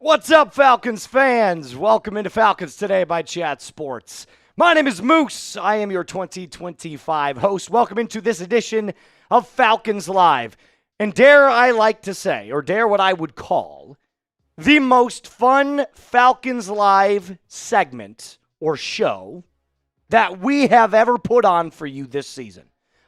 What's up, Falcons fans? Welcome into Falcons Today by Chat Sports. My name is Moose. I am your 2025 host. Welcome into this edition of Falcons Live. And dare I like to say, or dare what I would call, the most fun Falcons Live segment or show that we have ever put on for you this season.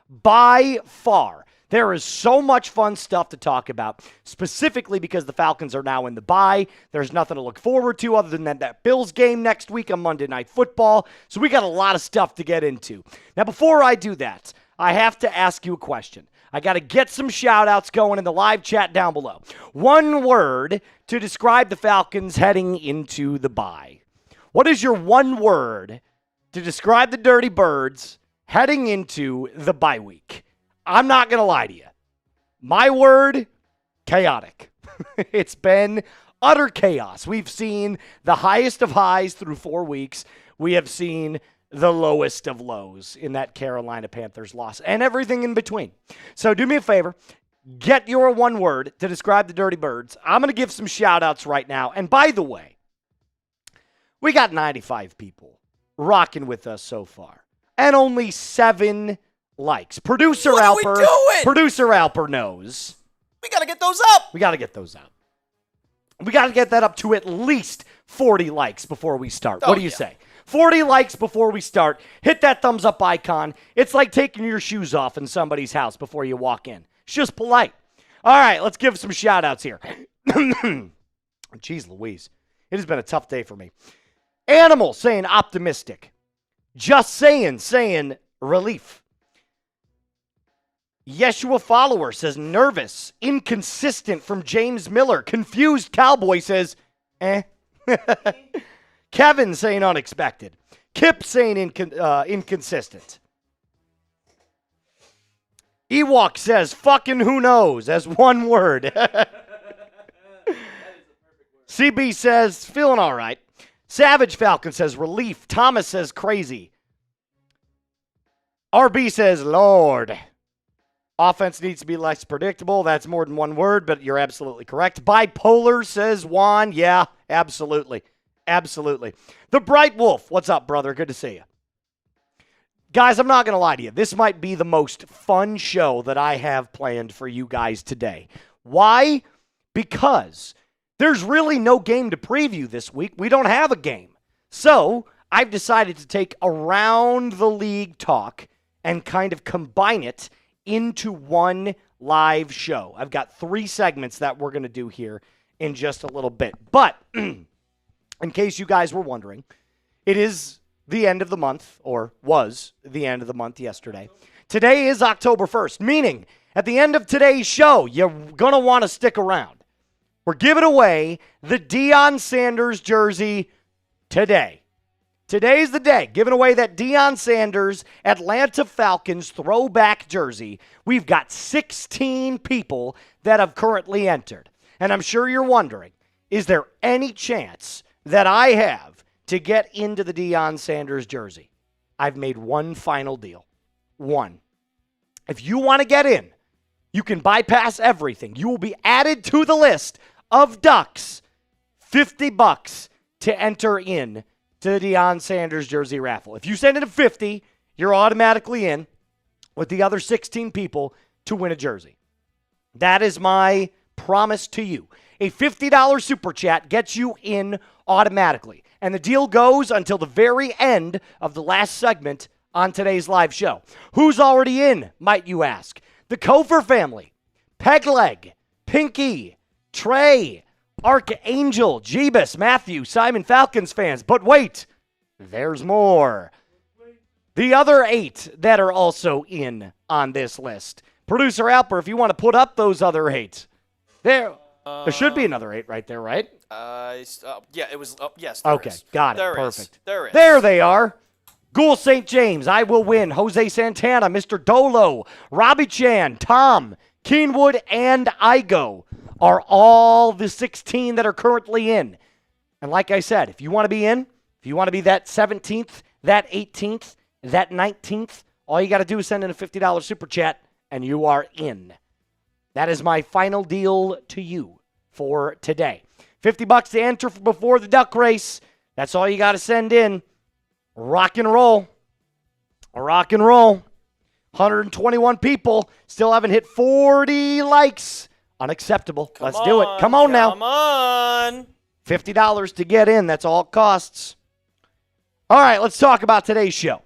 By far. There is so much fun stuff to talk about, specifically because the Falcons are now in the bye. There's nothing to look forward to other than that Bills game next week on Monday Night Football. So we got a lot of stuff to get into. Now, before I do that, I have to ask you a question. I got to get some shout-outs going in the live chat down below. One word to describe the Falcons heading into the bye. What is your one word to describe the Dirty Birds heading into the bye week? I'm not going to lie to you. My word, chaotic. It's been utter chaos. We've seen the highest of highs through 4 weeks. We have seen the lowest of lows in that Carolina Panthers loss and everything in between. So do me a favor. Get your one word to describe the Dirty Birds. I'm going to give some shout-outs right now. And by the way, we got 95 people rocking with us so far. And only 7 likes. Producer Alper knows. We got to get those up. We got to get that up to at least 40 likes before we start. What do you say? 40 likes before we start. Hit that thumbs up icon. It's like taking your shoes off in somebody's house before you walk in. It's just polite. All right, let's give some shout outs here. Jeez Louise. It has been a tough day for me. Animal saying optimistic. Just saying relief. Yeshua Follower says nervous, inconsistent from James Miller. Confused Cowboy says, Kevin saying unexpected. Kip saying inconsistent. Ewok says fucking who knows as one word. CB says feeling all right. Savage Falcon says relief. Thomas says crazy. RB says Lord. Offense needs to be less predictable. That's more than one word, but you're absolutely correct. Bipolar, says Juan. Yeah, absolutely. Absolutely. The Bright Wolf. What's up, brother? Good to see you. Guys, I'm not going to lie to you. This might be the most fun show that I have planned for you guys today. Why? Because there's really no game to preview this week. We don't have a game. So I've decided to take around the league talk and kind of combine it into one live show. I've got 3 segments that we're going to do here in just a little bit. But in case you guys were wondering, it is the end of the month, or was the end of the month yesterday. Today is October 1st, meaning at the end of today's show, you're going to want to stick around. We're giving away the Deion Sanders jersey today. Today's the day, giving away that Deion Sanders Atlanta Falcons throwback jersey. We've got 16 people that have currently entered. And I'm sure you're wondering, is there any chance that I have to get into the Deion Sanders jersey? I've made one final deal. One. If you want to get in, you can bypass everything. You will be added to the list of Ducks. $50 to enter in to the Deion Sanders jersey raffle. If you send in a 50, you're automatically in with the other 16 people to win a jersey. That is my promise to you. A $50 super chat gets you in automatically. And the deal goes until the very end of the last segment on today's live show. Who's already in, might you ask? The Kofer family, Pegleg, Pinky, Trey, Archangel, Jeebus, Matthew, Simon Falcons fans. But wait, there's more. The other 8 that are also in on this list. Producer Alper, if you want to put up those other 8. There should be another 8 right there, right? Yeah, it was, yes. Okay, is. got it. There Perfect. Is. There is. There they are. Ghoul St. James, I Will Win, Jose Santana, Mr. Dolo, Robbie Chan, Tom, Keenwood, and Igo are all the 16 that are currently in. And like I said, if you want to be in, if you want to be that 17th, that 18th, that 19th, all you got to do is send in a $50 super chat, and you are in. That is my final deal to you for today. $50 to enter before the duck race. That's all you got to send in. Rock and roll. Rock and roll. 121 people still haven't hit 40 likes. Unacceptable. Let's do it. Come on now. Come on. $50 to get in. That's all it costs. All right, let's talk about today's show.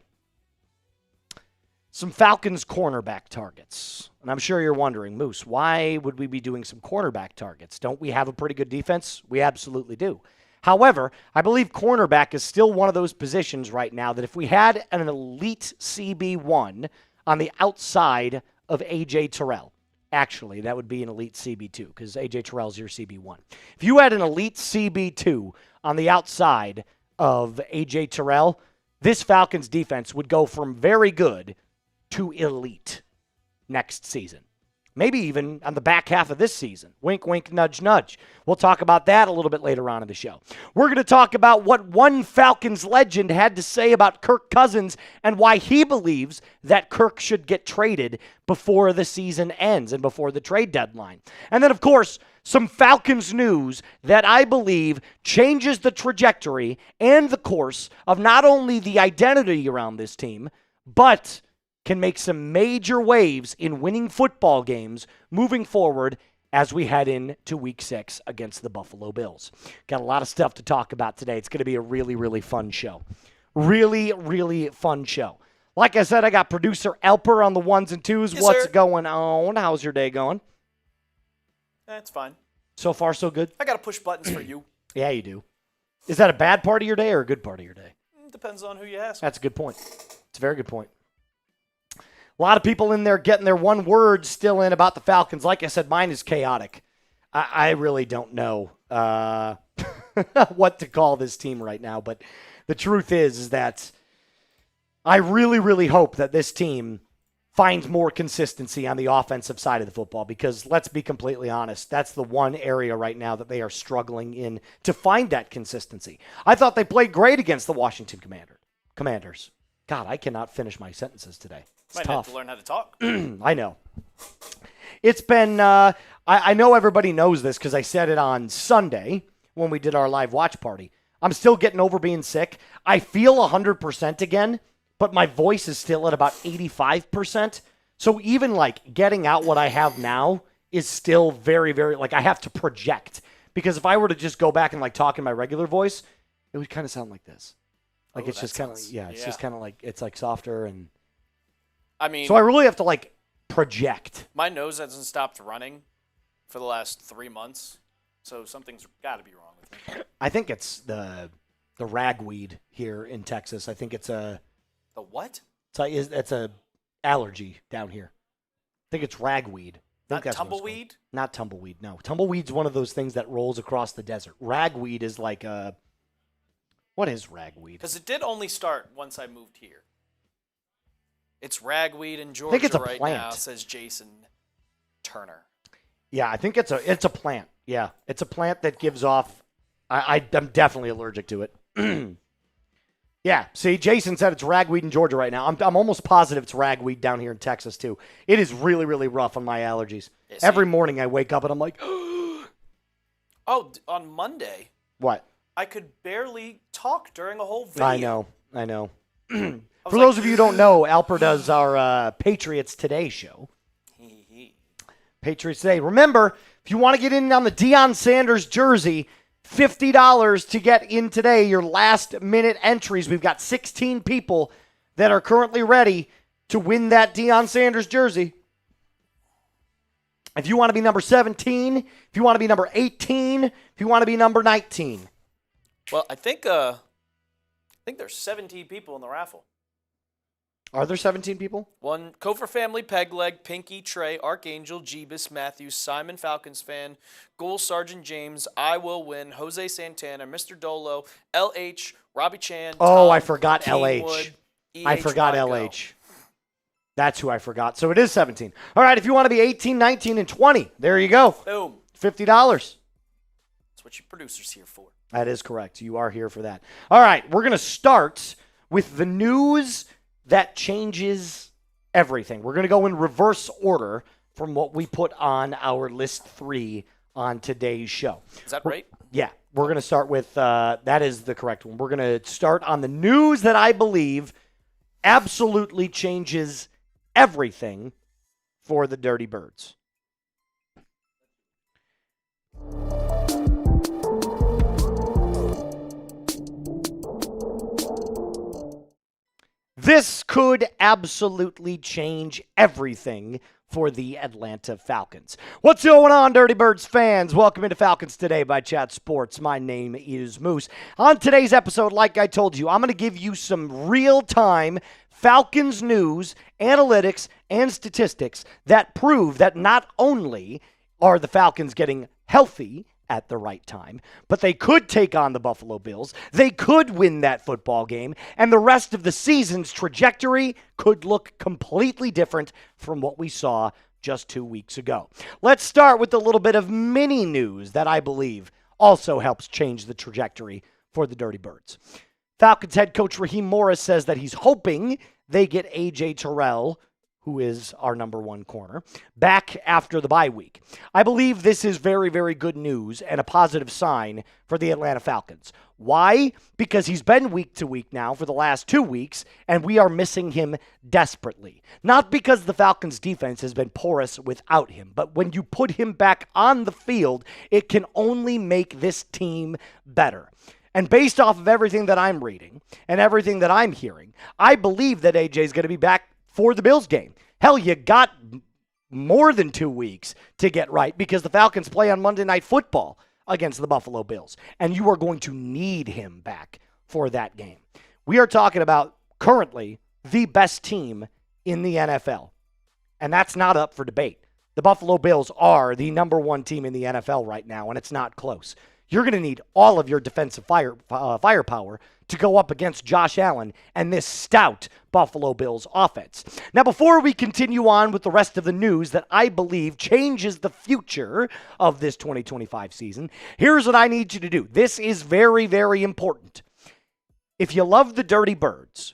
Some Falcons cornerback targets. And I'm sure you're wondering, Moose, why would we be doing some cornerback targets? Don't we have a pretty good defense? We absolutely do. However, I believe cornerback is still one of those positions right now that if we had an elite CB1 on the outside of A.J. Terrell, actually, that would be an elite CB2 because A.J. Terrell's your CB1. If you had an elite CB2 on the outside of A.J. Terrell, this Falcons defense would go from very good to elite next season. Maybe even on the back half of this season. Wink, wink, nudge, nudge. We'll talk about that a little bit later on in the show. We're going to talk about what one Falcons legend had to say about Kirk Cousins and why he believes that Kirk should get traded before the season ends and before the trade deadline. And then, of course, some Falcons news that I believe changes the trajectory and the course of not only the identity around this team, but can make some major waves in winning football games moving forward as we head into Week 6 against the Buffalo Bills. Got a lot of stuff to talk about today. It's going to be a really, really fun show. Really, really fun show. Like I said, I got producer Elper on the ones and twos. Yes, What's sir. going on? How's your day going? That's fine. So far, so good? I got to push buttons for you. Yeah, you do. Is that a bad part of your day or a good part of your day? Depends on who you ask. That's a good point. It's a very good point. A lot of people in there getting their one word still in about the Falcons. Like I said, mine is chaotic. I really don't know what to call this team right now. But the truth is that I really, really hope that this team finds more consistency on the offensive side of the football because let's be completely honest, that's the one area right now that they are struggling in to find that consistency. I thought they played great against the Washington Commanders. God, I cannot finish my sentences today. It's Might tough. have to learn how to talk. I know. It's been, I know everybody knows this because I said it on Sunday when we did our live watch party. I'm still getting over being sick. I feel 100% again, but my voice is still at about 85%. So even like getting out what I have now is still very, very, like I have to project. Because if I were to just go back and like talk in my regular voice, it would kind of sound like this. Like it's just kind of, it's just kind of like, it's like softer and. I mean, So I really have to like project. my nose hasn't stopped running for the last 3 months, so something's got to be wrong with me. I think it's the ragweed here in Texas. I think it's a The what? it's a allergy down here. I think it's ragweed. I think Not that's what it's called. tumbleweed? Not tumbleweed. No, tumbleweed's one of those things that rolls across the desert. Ragweed is like a. What is ragweed? Because it did only start once I moved here. It's ragweed in Georgia think it's a right plant. now, says Jason Turner. Yeah, I think it's a plant. Yeah, it's a plant that gives off. I'm definitely allergic to it. Yeah, see, Jason said it's ragweed in Georgia right now. I'm almost positive it's ragweed down here in Texas too. It is really, really rough on my allergies. Yeah, see- Every morning I wake up and I'm like, Oh, on Monday, what? I could barely talk during a whole video. I know. I was For like, those of you who don't know, Alper does our Patriots Today show. Patriots Today. Remember, if you want to get in on the Deion Sanders jersey, $50 to get in today, your last minute entries. We've got 16 people that are currently ready to win that Deion Sanders jersey. If you want to be number 17, if you want to be number 18, if you want to be number 19. Well, I think there's 17 people in the raffle. Are there 17 people? One, Kofor family, Pegleg, Pinky, Trey, Archangel, Jeebus, Matthews, Simon, Falcons fan, Gould, Sergeant James, I Will Win, Jose Santana, Mr. Dolo, LH, Robbie Chan. Oh, Tom, I forgot Kingwood, LH. EH I forgot Blanco. LH. That's who I forgot. So it is 17. All right, if you want to be 18, 19, and 20, there you go. Boom. $50. That's what your producer's here for. That is correct. You are here for that. All right, we're going to start with the news that changes everything. We're going to go in reverse order from what we put on our list 3 on today's show. Is that right? Yeah, we're going to start with that is the correct one. We're going to start on the news that I believe absolutely changes everything for the Dirty Birds. This could absolutely change everything for the Atlanta Falcons. What's going on, Dirty Birds fans? Welcome into Falcons Today by Chat Sports. My name is Moose. On today's episode, like I told you, I'm going to give you some real-time Falcons news, analytics, and statistics that prove that not only are the Falcons getting healthy at the right time, but they could take on the Buffalo Bills. They could win that football game, and the rest of the season's trajectory could look completely different from what we saw just 2 weeks ago. Let's start with a little bit of mini news that I believe also helps change the trajectory for the Dirty Birds. Falcons head coach Raheem Morris says that he's hoping they get A.J. Terrell, who is our number one corner, back after the bye week. I believe this is very, very good news and a positive sign for the Atlanta Falcons. Why? Because he's been week to week now for the last 2 weeks, and we are missing him desperately. Not because the Falcons' defense has been porous without him, but when you put him back on the field, it can only make this team better. And based off of everything that I'm reading and everything that I'm hearing, I believe that AJ is going to be back for the Bills game. Hell, you got more than 2 weeks to get right because the Falcons play on Monday Night Football against the Buffalo Bills, and you are going to need him back for that game. We are talking about currently the best team in the NFL, and that's not up for debate. The Buffalo Bills are the number one team in the NFL right now, and it's not close. You're going to need all of your defensive firepower to go up against Josh Allen and this stout Buffalo Bills offense. Now, before we continue on with the rest of the news that I believe changes the future of this 2025 season, here's what I need you to do. This is very, very important. If you love the Dirty Birds,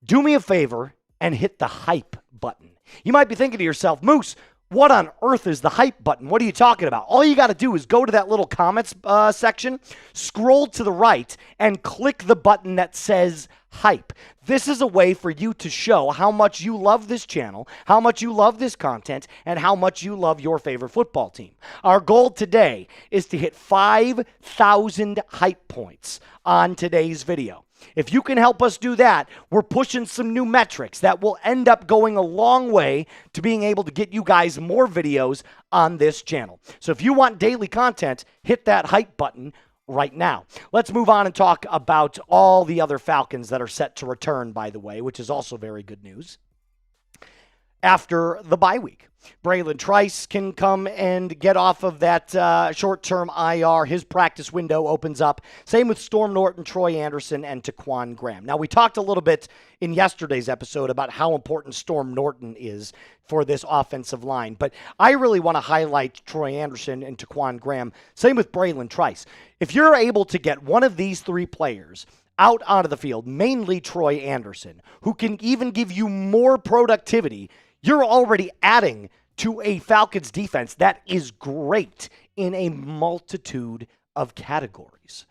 do me a favor and hit the hype button. You might be thinking to yourself, Moose, what on earth is the hype button? What are you talking about? All you got to do is go to that little comments section, scroll to the right, and click the button that says hype. This is a way for you to show how much you love this channel, how much you love this content, and how much you love your favorite football team. Our goal today is to hit 5,000 hype points on today's video. If you can help us do that, we're pushing some new metrics that will end up going a long way to being able to get you guys more videos on this channel. So if you want daily content, hit that hype button right now. Let's move on and talk about all the other Falcons that are set to return, by the way, which is also very good news. After the bye week, Braylon Trice can come and get off of that short-term IR. His practice window opens up. Same with Storm Norton, Troy Anderson, and Taquan Graham. Now, we talked a little bit in yesterday's episode about how important Storm Norton is for this offensive line, but I really want to highlight Troy Anderson and Taquan Graham. Same with Braylon Trice. If you're able to get one of these three players out onto the field, mainly Troy Anderson, who can even give you more productivity, you're already adding to a Falcons defense that is great in a multitude of categories.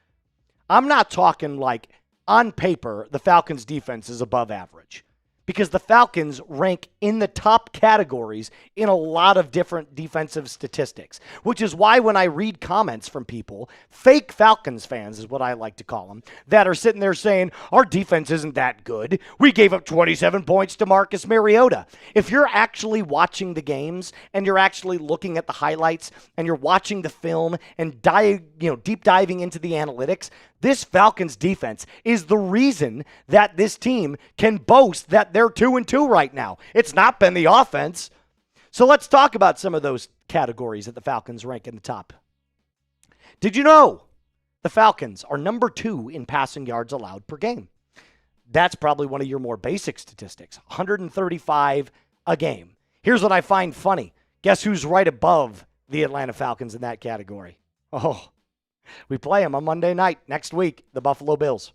I'm not talking like on paper, the Falcons defense is above average, because the Falcons rank in the top categories in a lot of different defensive statistics, which is why when I read comments from people, fake Falcons fans is what I like to call them, that are sitting there saying, our defense isn't that good. We gave up 27 points to Marcus Mariota. If you're actually watching the games and you're actually looking at the highlights and you're watching the film and deep diving into the analytics, this Falcons defense is the reason that this team can boast that they're 2-2 right now. It's not been the offense. So let's talk about some of those categories that the Falcons rank in the top. Did you know the Falcons are number 2 in passing yards allowed per game? That's probably one of your more basic statistics, 135 a game. Here's what I find funny. Guess who's right above the Atlanta Falcons in that category? Oh, we play them on Monday night next week, the Buffalo Bills.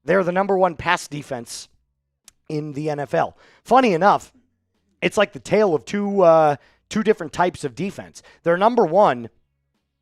They're the number 1 pass defense in the NFL. Funny enough, it's like the tale of two different types of defense. They're number 1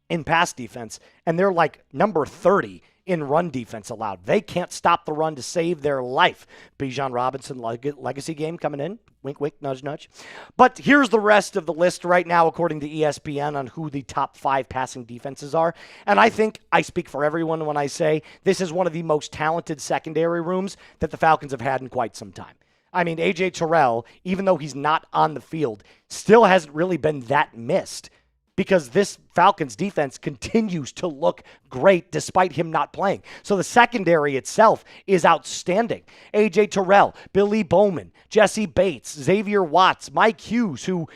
in pass defense, and they're like number 30 in run defense allowed. They can't stop the run to save their life. Bijan Robinson legacy game coming in. Wink, wink, nudge, nudge. But here's the rest of the list right now, according to ESPN, on who the top 5 passing defenses are. And I think I speak for everyone when I say this is one of the most talented secondary rooms that the Falcons have had in quite some time. I mean, A.J. Terrell, even though he's not on the field, still hasn't really been that missed, because this Falcons defense continues to look great despite him not playing. So the secondary itself is outstanding. A.J. Terrell, Billy Bowman, Jesse Bates, Xavier Watts, Mike Hughes, who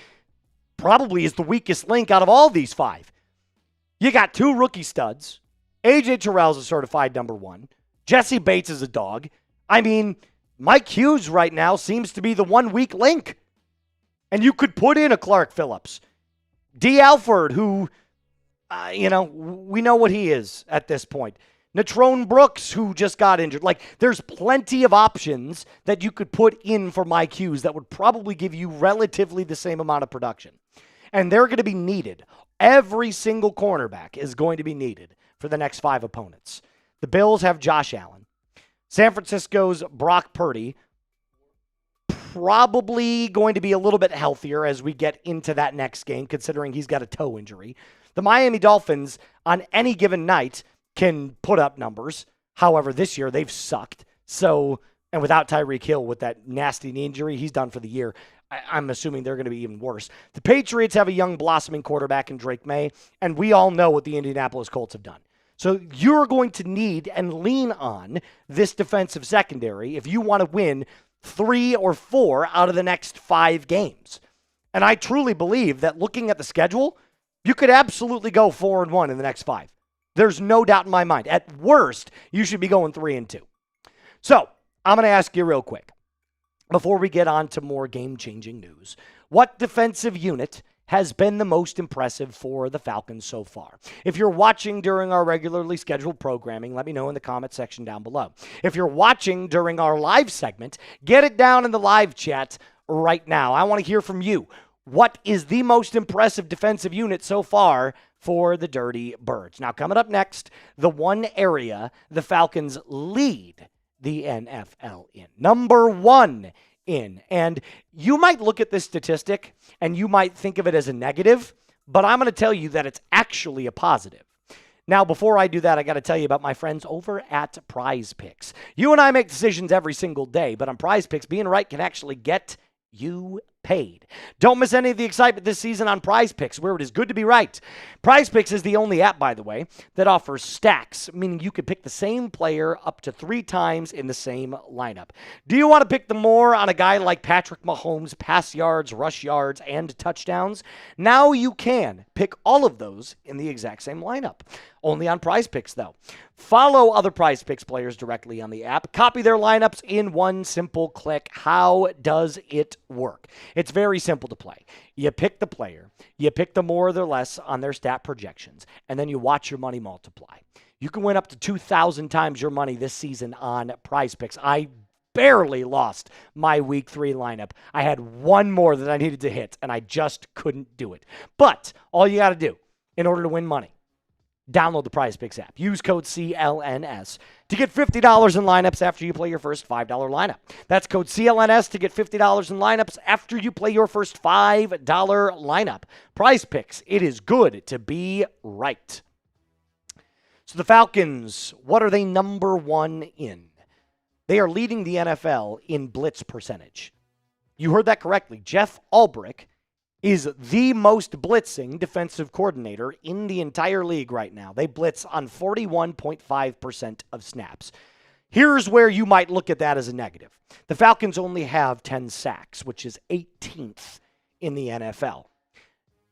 probably is the weakest link out of all these 5. You got 2 rookie studs. A.J. Terrell's a certified number 1. Jesse Bates is a dog. I mean, Mike Hughes right now seems to be the one weak link. And you could put in a Clark Phillips. D. Alford, who, we know what he is at this point. Natrone Brooks, who just got injured. Like, there's plenty of options that you could put in for Mike Hughes that would probably give you relatively the same amount of production. And they're going to be needed. Every single cornerback is going to be needed for the next 5 opponents. The Bills have Josh Allen. San Francisco's Brock Purdy, probably going to be a little bit healthier as we get into that next game, considering he's got a toe injury. The Miami Dolphins, on any given night, can put up numbers. However, this year they've sucked. So, and without Tyreek Hill with that nasty knee injury, he's done for the year. I'm assuming they're going to be even worse. The Patriots have a young blossoming quarterback in Drake May, and we all know what the Indianapolis Colts have done. So you're going to need and lean on this defensive secondary if you want to win 3 or 4 out of the next 5 games. And I truly believe that looking at the schedule, you could absolutely go 4-1 in the next 5. There's no doubt in my mind. At worst, you should be going 3-2. So I'm going to ask you real quick, before we get on to more game-changing news, what defensive unit has been the most impressive for the Falcons so far? If you're watching during our regularly scheduled programming, let me know in the comment section down below. If you're watching during our live segment, get it down in the live chat right now. I want to hear from you. What is the most impressive defensive unit so far for the Dirty Birds? Now, coming up next, the one area the Falcons lead the NFL in. Number 1 in. And you might look at this statistic and you might think of it as a negative, but I'm going to tell you that it's actually a positive. Now, before I do that, I got to tell you about my friends over at Prize Picks. You and I make decisions every single day, but on Prize Picks, being right can actually get you paid. Don't miss any of the excitement this season on Prize Picks, where it is good to be right. Prize Picks is the only app, by the way, that offers stacks, meaning you can pick the same player up to 3 times in the same lineup. Do you want to pick the more on a guy like Patrick Mahomes' pass yards, rush yards, and touchdowns? Now you can pick all of those in the exact same lineup. Only on Prize Picks, though. Follow other Prize Picks players directly on the app. Copy their lineups in one simple click. How does it work? It's very simple to play. You pick the player, you pick the more or the less on their stat projections, and then you watch your money multiply. You can win up to 2,000 times your money this season on Prize Picks. I barely lost my week 3 lineup. I had one more that I needed to hit, and I just couldn't do it. But all you got to do in order to win money, download the Prize Picks app. Use code CLNS to get $50 in lineups after you play your first $5 lineup. That's code CLNS to get $50 in lineups after you play your first $5 lineup. Prize Picks, it is good to be right. So the Falcons, what are they number 1 in? They are leading the NFL in blitz percentage. You heard that correctly. Jeff Ulbrich is the most blitzing defensive coordinator in the entire league right now. They blitz on 41.5% of snaps. Here's where you might look at that as a negative. The Falcons only have 10 sacks, which is 18th in the NFL.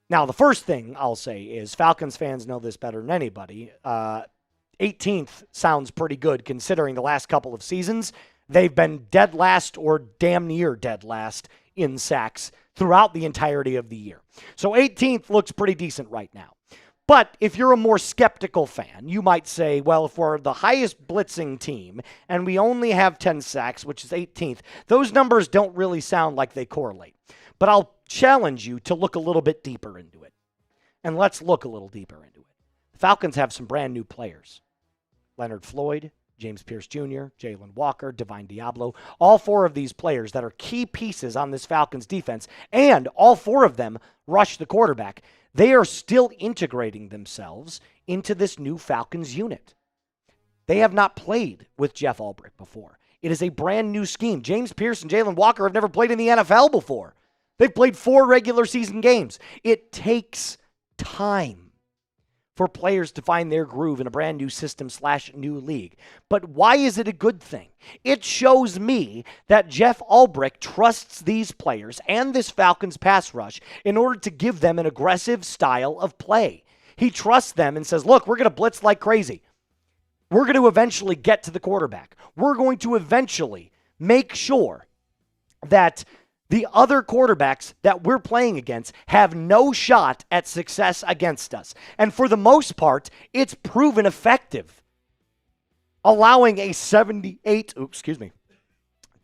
Now, the first thing I'll say is Falcons fans know this better than anybody. 18th sounds pretty good considering the last couple of seasons. They've been dead last or damn near dead last in sacks throughout the entirety of the year. So 18th looks pretty decent right now. But if you're a more skeptical fan, you might say, well, if we're the highest blitzing team and we only have 10 sacks, which is 18th, those numbers don't really sound like they correlate. But I'll challenge you to look a little bit deeper into it. And let's look a little deeper into it. Falcons have some brand new players. Leonard Floyd, James Pierce Jr., Jalen Walker, Divine Diablo, all 4 of these players that are key pieces on this Falcons defense, and all 4 of them rush the quarterback. They are still integrating themselves into this new Falcons unit. They have not played with Jeff Ulbrich before. It is a brand new scheme. James Pierce and Jalen Walker have never played in the NFL before. They've played 4 regular season games. It takes time for players to find their groove in a brand new system / new league. But why is it a good thing? It shows me that Jeff Ulbrich trusts these players and this Falcons pass rush in order to give them an aggressive style of play. He trusts them and says, look, we're going to blitz like crazy. We're going to eventually get to the quarterback. We're going to eventually make sure that the other quarterbacks that we're playing against have no shot at success against us. And for the most part, it's proven effective. Allowing a 78,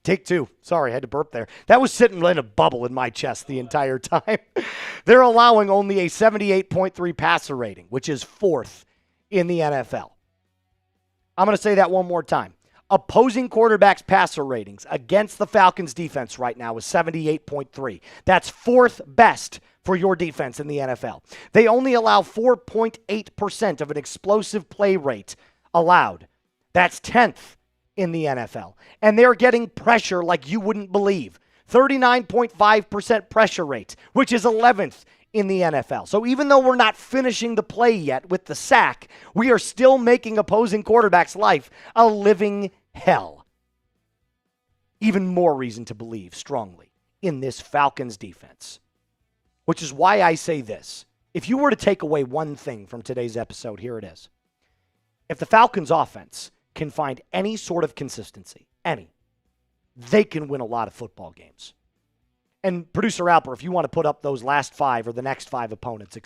Take 2. Sorry, I had to burp there. That was sitting in a bubble in my chest the entire time. They're allowing only a 78.3 passer rating, which is 4th in the NFL. I'm going to say that one more time. Opposing quarterbacks' passer ratings against the Falcons defense right now is 78.3. That's 4th best for your defense in the NFL. They only allow 4.8% of an explosive play rate allowed. That's 10th in the NFL. And they're getting pressure like you wouldn't believe. 39.5% pressure rate, which is 11th in the NFL. So even though we're not finishing the play yet with the sack, we are still making opposing quarterbacks' life a living hell. Even more reason to believe strongly in this Falcons defense, which is why I say this. If you were to take away one thing from today's episode, here it is. If the Falcons offense can find any sort of consistency, they can win a lot of football games. And Producer Alper, if you want to put up those last 5 or the next 5 opponents,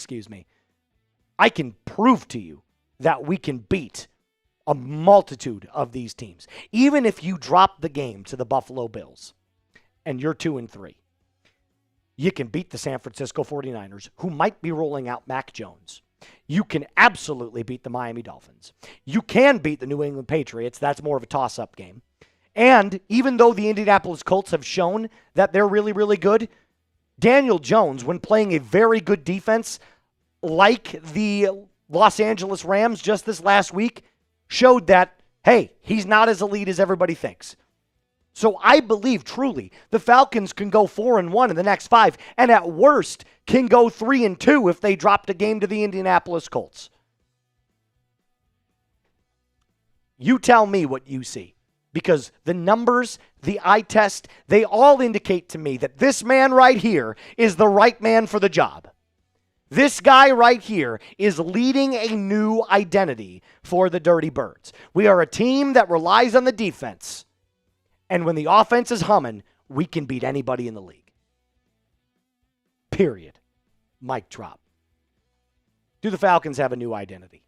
I can prove to you that we can beat a multitude of these teams. Even if you drop the game to the Buffalo Bills and you're 2-3, you can beat the San Francisco 49ers, who might be rolling out Mac Jones. You can absolutely beat the Miami Dolphins. You can beat the New England Patriots. That's more of a toss-up game. And even though the Indianapolis Colts have shown that they're really, really good, Daniel Jones, when playing a very good defense like the Los Angeles Rams just this last week, showed that, hey, he's not as elite as everybody thinks. So I believe truly the Falcons can go 4-1 in the next 5, and at worst can go 3-2 if they dropped a game to the Indianapolis Colts. You tell me what you see. Because the numbers, the eye test, they all indicate to me that this man right here is the right man for the job. This guy right here is leading a new identity for the Dirty Birds. We are a team that relies on the defense. And when the offense is humming, we can beat anybody in the league. Period. Mic drop. Do the Falcons have a new identity?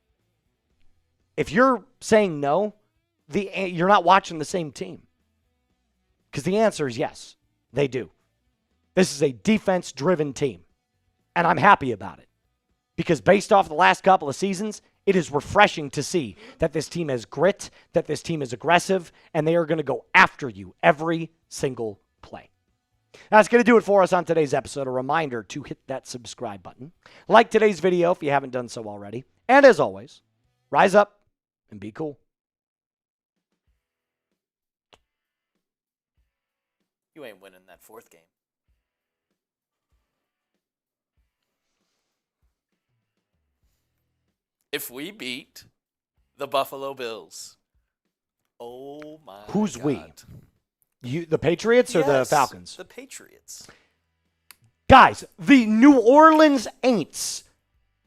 If you're saying no, you're not watching the same team. Because the answer is yes, they do. This is a defense-driven team. And I'm happy about it. Because based off the last couple of seasons, it is refreshing to see that this team has grit, that this team is aggressive, and they are going to go after you every single play. That's going to do it for us on today's episode. A reminder to hit that subscribe button. Like today's video if you haven't done so already. And as always, rise up and be cool. You ain't winning that 4th game. If we beat the Buffalo Bills, oh my Who's God. we? You, the Patriots or the Falcons? The Patriots. Guys, the New Orleans Aints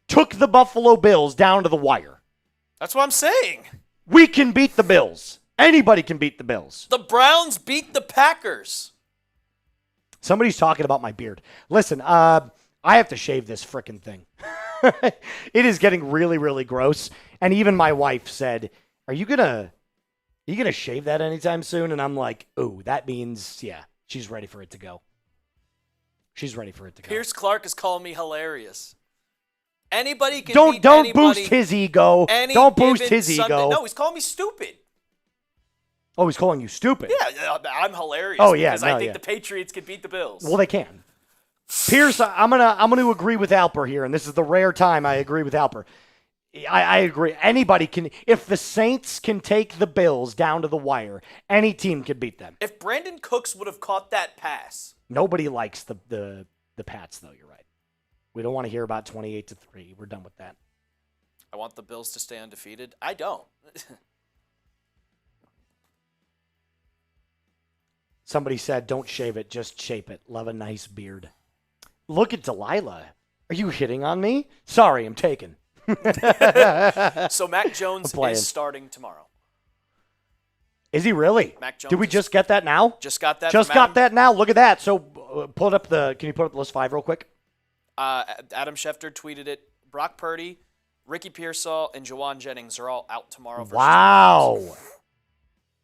took the Buffalo Bills down to the wire. That's what I'm saying. We can beat the Bills. Anybody can beat the Bills. The Browns beat the Packers. Somebody's talking about my beard. Listen, I have to shave this frickin' thing. It is getting really, really gross. And even my wife said, are you gonna shave that anytime soon? And I'm like, ooh, that means, yeah, she's ready for it to go. She's ready for it to go. Pierce Clark is calling me hilarious. Anybody can Don't beat anybody. boost his ego. Don't boost his ego. No, he's calling me stupid. Oh, he's calling you stupid. Yeah, I'm hilarious. Oh, yeah, because I think the Patriots could beat the Bills. Well, they can. Pierce, I'm gonna agree with Alper here, and this is the rare time I agree with Alper. I agree. Anybody can. If the Saints can take the Bills down to the wire, any team could beat them. If Brandon Cooks would have caught that pass. Nobody likes the Pats, though. You're right. We don't want to hear about 28-3. We're done with that. I want the Bills to stay undefeated. I don't. Somebody said, don't shave it, just shape it. Love a nice beard. Look at Delilah. Are you hitting on me? Sorry, I'm taken. So Mac Jones is starting tomorrow. Is he really? Mac Jones. Did we just get that now? Just got that. Just got that now. Look at that. So can you put up the list 5 real quick? Adam Schefter tweeted it. Brock Purdy, Ricky Pearsall, and Jawan Jennings are all out tomorrow. Wow.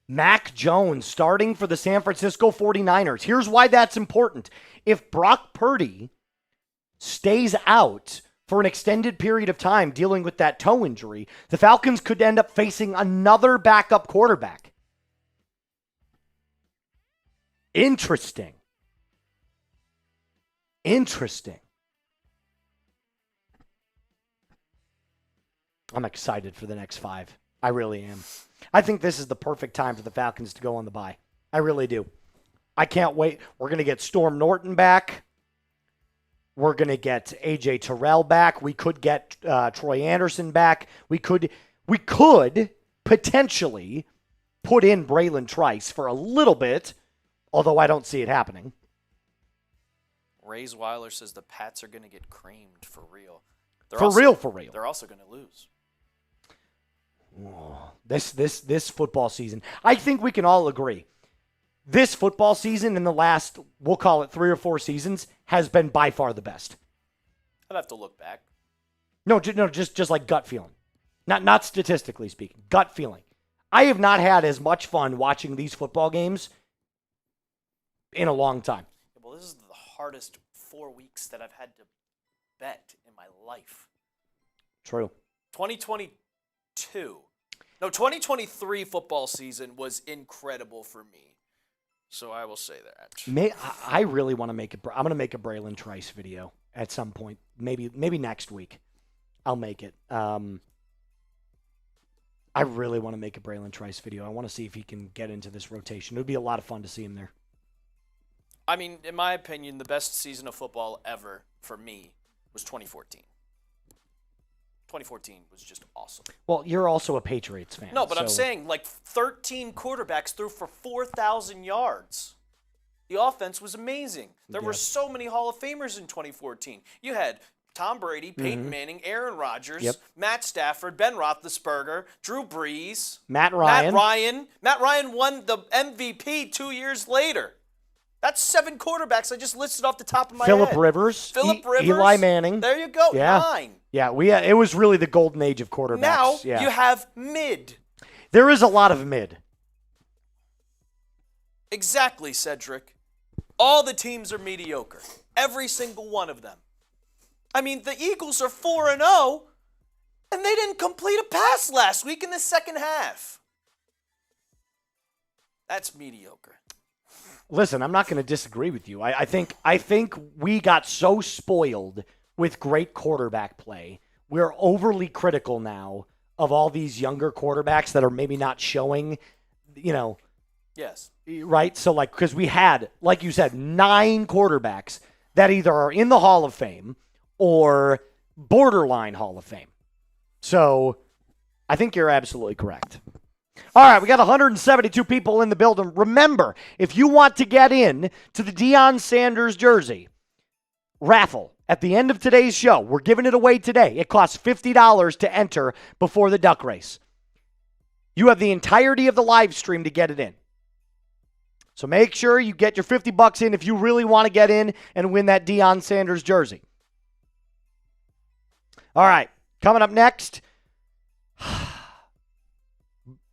Mac Jones starting for the San Francisco 49ers. Here's why that's important. If Brock Purdy stays out for an extended period of time dealing with that toe injury, the Falcons could end up facing another backup quarterback. Interesting. I'm excited for the next 5. I really am. I think this is the perfect time for the Falcons to go on the bye. I really do. I can't wait. We're going to get Storm Norton back. We're going to get A.J. Terrell back. We could get Troy Anderson back. We could potentially put in Braylon Trice for a little bit, although I don't see it happening. Rays Weiler says the Pats are going to get creamed for real. For real. They're also going to lose. Oh, this football season, I think we can all agree, this football season in the last, we'll call it 3 or 4 seasons, has been by far the best. I'd have to look back. No, just like gut feeling. Not statistically speaking, gut feeling. I have not had as much fun watching these football games in a long time. Well, this is the hardest 4 weeks that I've had to bet in my life. True. 2023 football season was incredible for me. So I will say that. I really want to make it. I'm going to make a Braylon Trice video at some point. Maybe next week. I'll make it. I really want to make a Braylon Trice video. I want to see if he can get into this rotation. It would be a lot of fun to see him there. I mean, in my opinion, the best season of football ever for me was 2014. 2014 was just awesome. Well, you're also a Patriots fan. No, but I'm saying like 13 quarterbacks threw for 4,000 yards. The offense was amazing. There were so many Hall of Famers in 2014. You had Tom Brady, Peyton Manning, Aaron Rodgers, Matt Stafford, Ben Roethlisberger, Drew Brees, Matt Ryan. Matt Ryan won the MVP 2 years later. That's 7 quarterbacks I just listed off the top of my head. Phillip Rivers, Eli Manning. There you go, 9. Yeah, it was really the golden age of quarterbacks. Now you have mid. There is a lot of mid. Exactly, Cedric. All the teams are mediocre. Every single one of them. I mean, the Eagles are 4-0, and they didn't complete a pass last week in the second half. That's mediocre. Listen, I'm not going to disagree with you. I think we got so spoiled with great quarterback play. We're overly critical now of all these younger quarterbacks that are maybe not showing, Yes. Right? So, because we had, like you said, 9 quarterbacks that either are in the Hall of Fame or borderline Hall of Fame. So, I think you're absolutely correct. All right, we got 172 people in the building. Remember, if you want to get in to the Deion Sanders jersey raffle at the end of today's show, we're giving it away today. It costs $50 to enter before the duck race. You have the entirety of the live stream to get it in. So make sure you get your $50 in if you really want to get in and win that Deion Sanders jersey. All right, coming up next.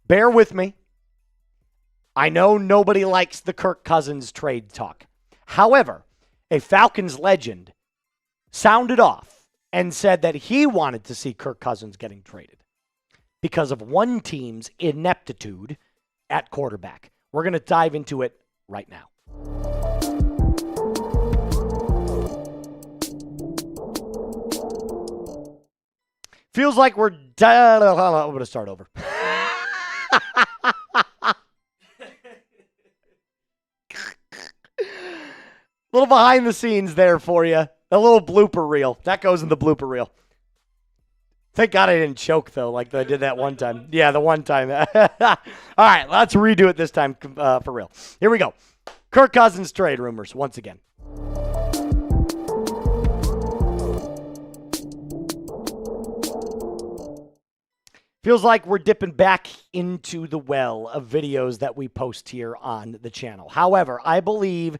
Bear with me. I know nobody likes the Kirk Cousins trade talk. However, a Falcons legend sounded off and said that he wanted to see Kirk Cousins getting traded because of one team's ineptitude at quarterback. We're going to dive into it right now. Feels like we're done. I'm going to start over. A little behind the scenes there for you. A little blooper reel. That goes in the blooper reel. Thank God I didn't choke, though, like I did that one time. Yeah, the one time. All right, let's redo it this time for real. Here we go. Kirk Cousins trade rumors once again. Feels like we're dipping back into the well of videos that we post here on the channel. However, I believe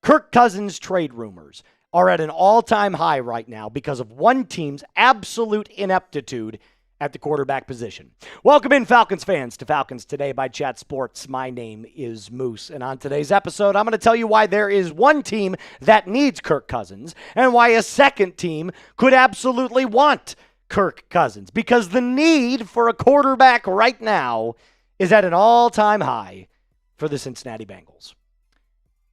Kirk Cousins trade rumors are at an all-time high right now because of one team's absolute ineptitude at the quarterback position. Welcome in, Falcons fans, to Falcons Today by Chat Sports. My name is Moose, and on today's episode, I'm going to tell you why there is one team that needs Kirk Cousins and why a second team could absolutely want Kirk Cousins, because the need for a quarterback right now is at an all-time high for the Cincinnati Bengals.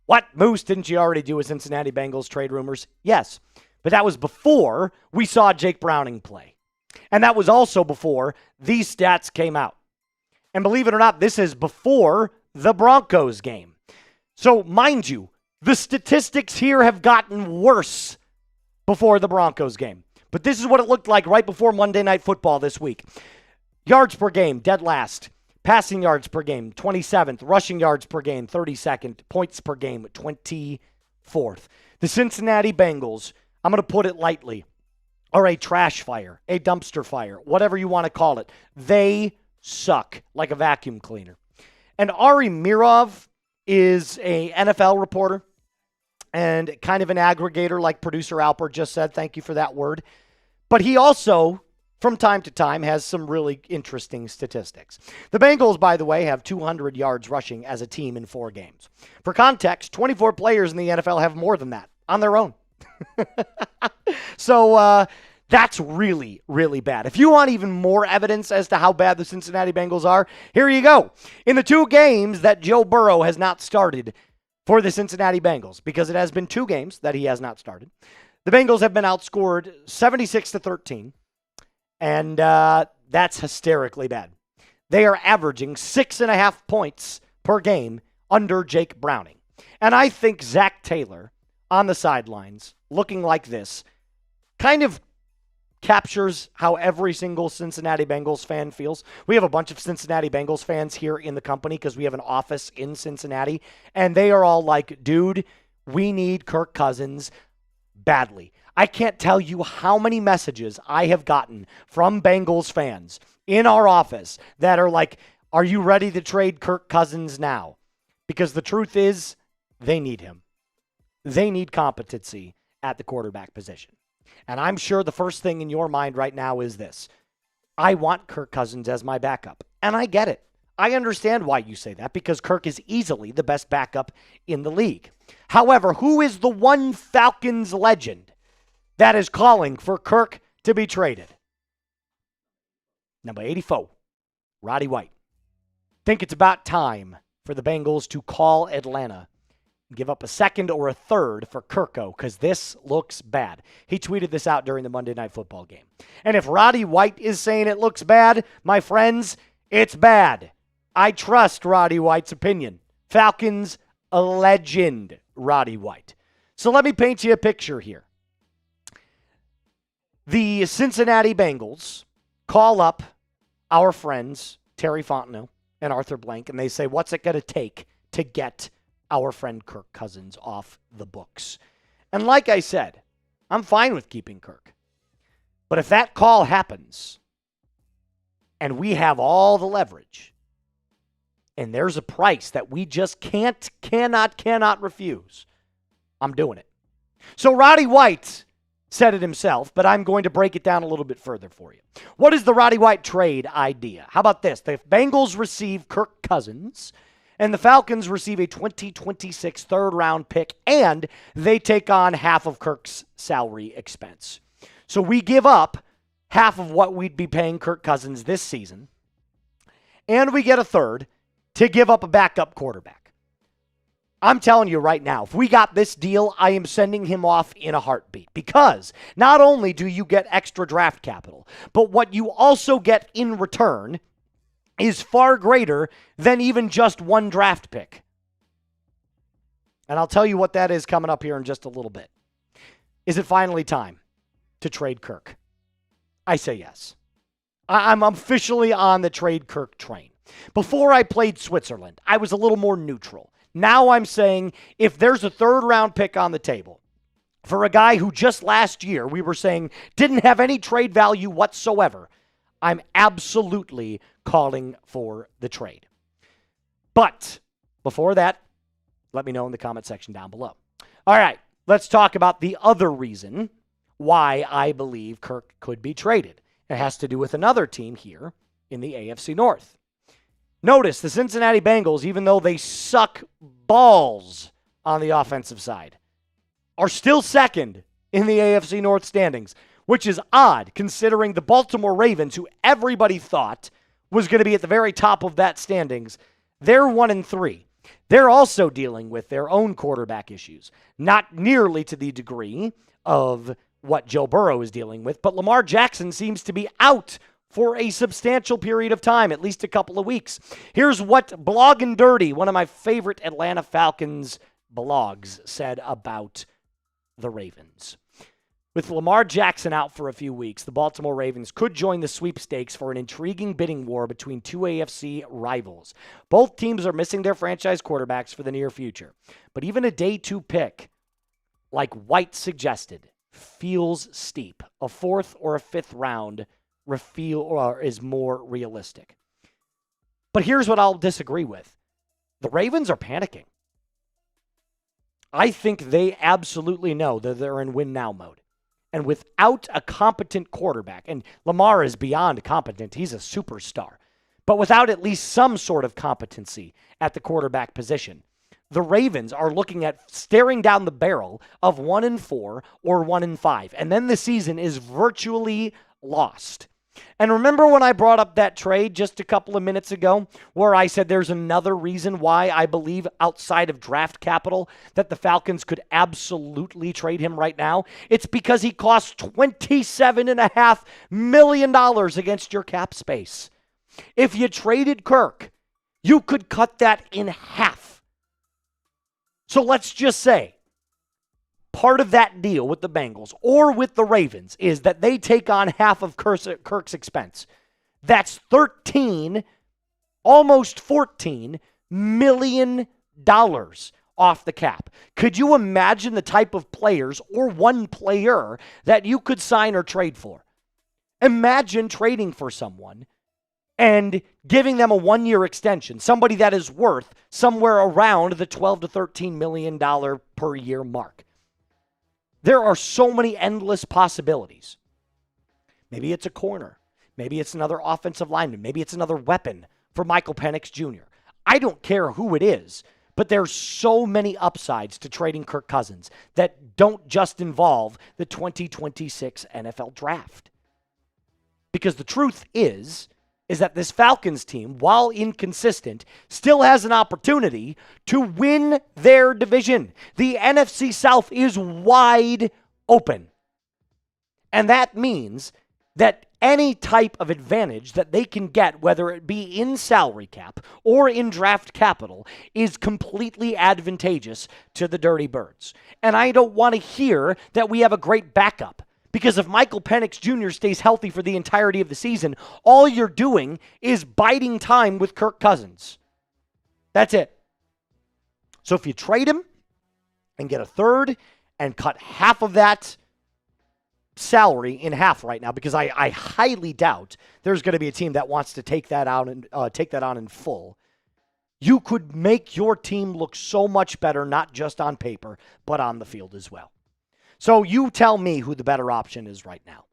What, Moose, didn't you already do a Cincinnati Bengals trade rumors? Yes, but that was before we saw Jake Browning play. And that was also before these stats came out. And believe it or not, this is before the Broncos game. So, mind you, the statistics here have gotten worse before the Broncos game. But this is what it looked like right before Monday Night Football this week. Yards per game, dead last. Passing yards per game, 27th. Rushing yards per game, 32nd. Points per game, 24th. The Cincinnati Bengals, I'm going to put it lightly, are a trash fire, a dumpster fire, whatever you want to call it. They suck like a vacuum cleaner. And Ari Mirov is a NFL reporter and kind of an aggregator, like producer Alper just said. Thank you for that word. But he also, from time to time, has some really interesting statistics. The Bengals, by the way, have 200 yards rushing as a team in 4 games. For context, 24 players in the NFL have more than that on their own. So that's really, really bad. If you want even more evidence as to how bad the Cincinnati Bengals are, here you go. In the 2 games that Joe Burrow has not started for the Cincinnati Bengals, because it has been 2 games that he has not started, the Bengals have been outscored 76-13. And that's hysterically bad. They are averaging 6.5 points per game under Jake Browning. And I think Zach Taylor on the sidelines, looking like this, kind of captures how every single Cincinnati Bengals fan feels. We have a bunch of Cincinnati Bengals fans here in the company because we have an office in Cincinnati. And they are all like, dude, we need Kirk Cousins badly. I can't tell you how many messages I have gotten from Bengals fans in our office that are like, are you ready to trade Kirk Cousins now? Because the truth is, they need him. They need competency at the quarterback position. And I'm sure the first thing in your mind right now is this: I want Kirk Cousins as my backup. And I get it. I understand why you say that, because Kirk is easily the best backup in the league. However, who is the one Falcons legend that is calling for Kirk to be traded? Number 84, Roddy White. Think it's about time for the Bengals to call Atlanta and give up a second or a third for Kirko, because this looks bad. He tweeted this out during the Monday Night Football game. And if Roddy White is saying it looks bad, my friends, it's bad. I trust Roddy White's opinion. Falcons, a legend, Roddy White. So let me paint you a picture here. The Cincinnati Bengals call up our friends Terry Fontenot and Arthur Blank, and they say, what's it going to take to get our friend Kirk Cousins off the books? And like I said, I'm fine with keeping Kirk. But if that call happens and we have all the leverage and there's a price that we just cannot refuse, I'm doing it. So Roddy White said it himself, but I'm going to break it down a little bit further for you. What is the Roddy White trade idea? How about this? The Bengals receive Kirk Cousins, and the Falcons receive a 2026 third-round pick, and they take on half of Kirk's salary expense. So we give up half of what we'd be paying Kirk Cousins this season, and we get a third to give up a backup quarterback. I'm telling you right now, if we got this deal, I am sending him off in a heartbeat, because not only do you get extra draft capital, but what you also get in return is far greater than even just one draft pick. And I'll tell you what that is coming up here in just a little bit. Is it finally time to trade Kirk? I say yes. I'm officially on the trade Kirk train. Before I played Switzerland, I was a little more neutral. Now I'm saying if there's a third-round pick on the table for a guy who just last year we were saying didn't have any trade value whatsoever, I'm absolutely calling for the trade. But before that, let me know in the comment section down below. All right, let's talk about the other reason why I believe Kirk could be traded. It has to do with another team here in the AFC North. Notice the Cincinnati Bengals, even though they suck balls on the offensive side, are still second in the AFC North standings, which is odd considering the Baltimore Ravens, who everybody thought was going to be at the very top of that standings, they're 1-3. They're also dealing with their own quarterback issues, not nearly to the degree of what Joe Burrow is dealing with, but Lamar Jackson seems to be out for a substantial period of time, at least a couple of weeks. Here's what Blog and Dirty, one of my favorite Atlanta Falcons blogs, said about the Ravens. With Lamar Jackson out for a few weeks, the Baltimore Ravens could join the sweepstakes for an intriguing bidding war between two AFC rivals. Both teams are missing their franchise quarterbacks for the near future. But even a day 2 pick, like White suggested, feels steep. A 4th or a 5th round is more realistic. But here's what I'll disagree with. The Ravens are panicking. I think they absolutely know that they're in win-now mode. And without a competent quarterback, and Lamar is beyond competent, he's a superstar, but without at least some sort of competency at the quarterback position, the Ravens are looking at staring down the barrel of 1-4 or 1-5, and then the season is virtually lost. And remember when I brought up that trade just a couple of minutes ago where I said there's another reason why I believe outside of draft capital that the Falcons could absolutely trade him right now? It's because he costs $27.5 million against your cap space. If you traded Kirk, you could cut that in half. So let's just say part of that deal with the Bengals or with the Ravens is that they take on half of Kirk's expense. That's almost $14 million off the cap. Could you imagine the type of players or one player that you could sign or trade for? Imagine trading for someone and giving them a 1-year extension, somebody that is worth somewhere around the $12 to $13 million per year mark. There are so many endless possibilities. Maybe it's a corner. Maybe it's another offensive lineman. Maybe it's another weapon for Michael Penix Jr. I don't care who it is, but there's so many upsides to trading Kirk Cousins that don't just involve the 2026 NFL draft. Because the truth is that this Falcons team, while inconsistent, still has an opportunity to win their division. The NFC South is wide open. And that means that any type of advantage that they can get, whether it be in salary cap or in draft capital, is completely advantageous to the Dirty Birds. And I don't want to hear that we have a great backup. Because if Michael Penix Jr. stays healthy for the entirety of the season, all you're doing is biding time with Kirk Cousins. That's it. So if you trade him and get a third and cut half of that salary in half right now, because I highly doubt there's going to be a team that wants to take that out and take that on in full, you could make your team look so much better, not just on paper, but on the field as well. So you tell me who the better option is right now.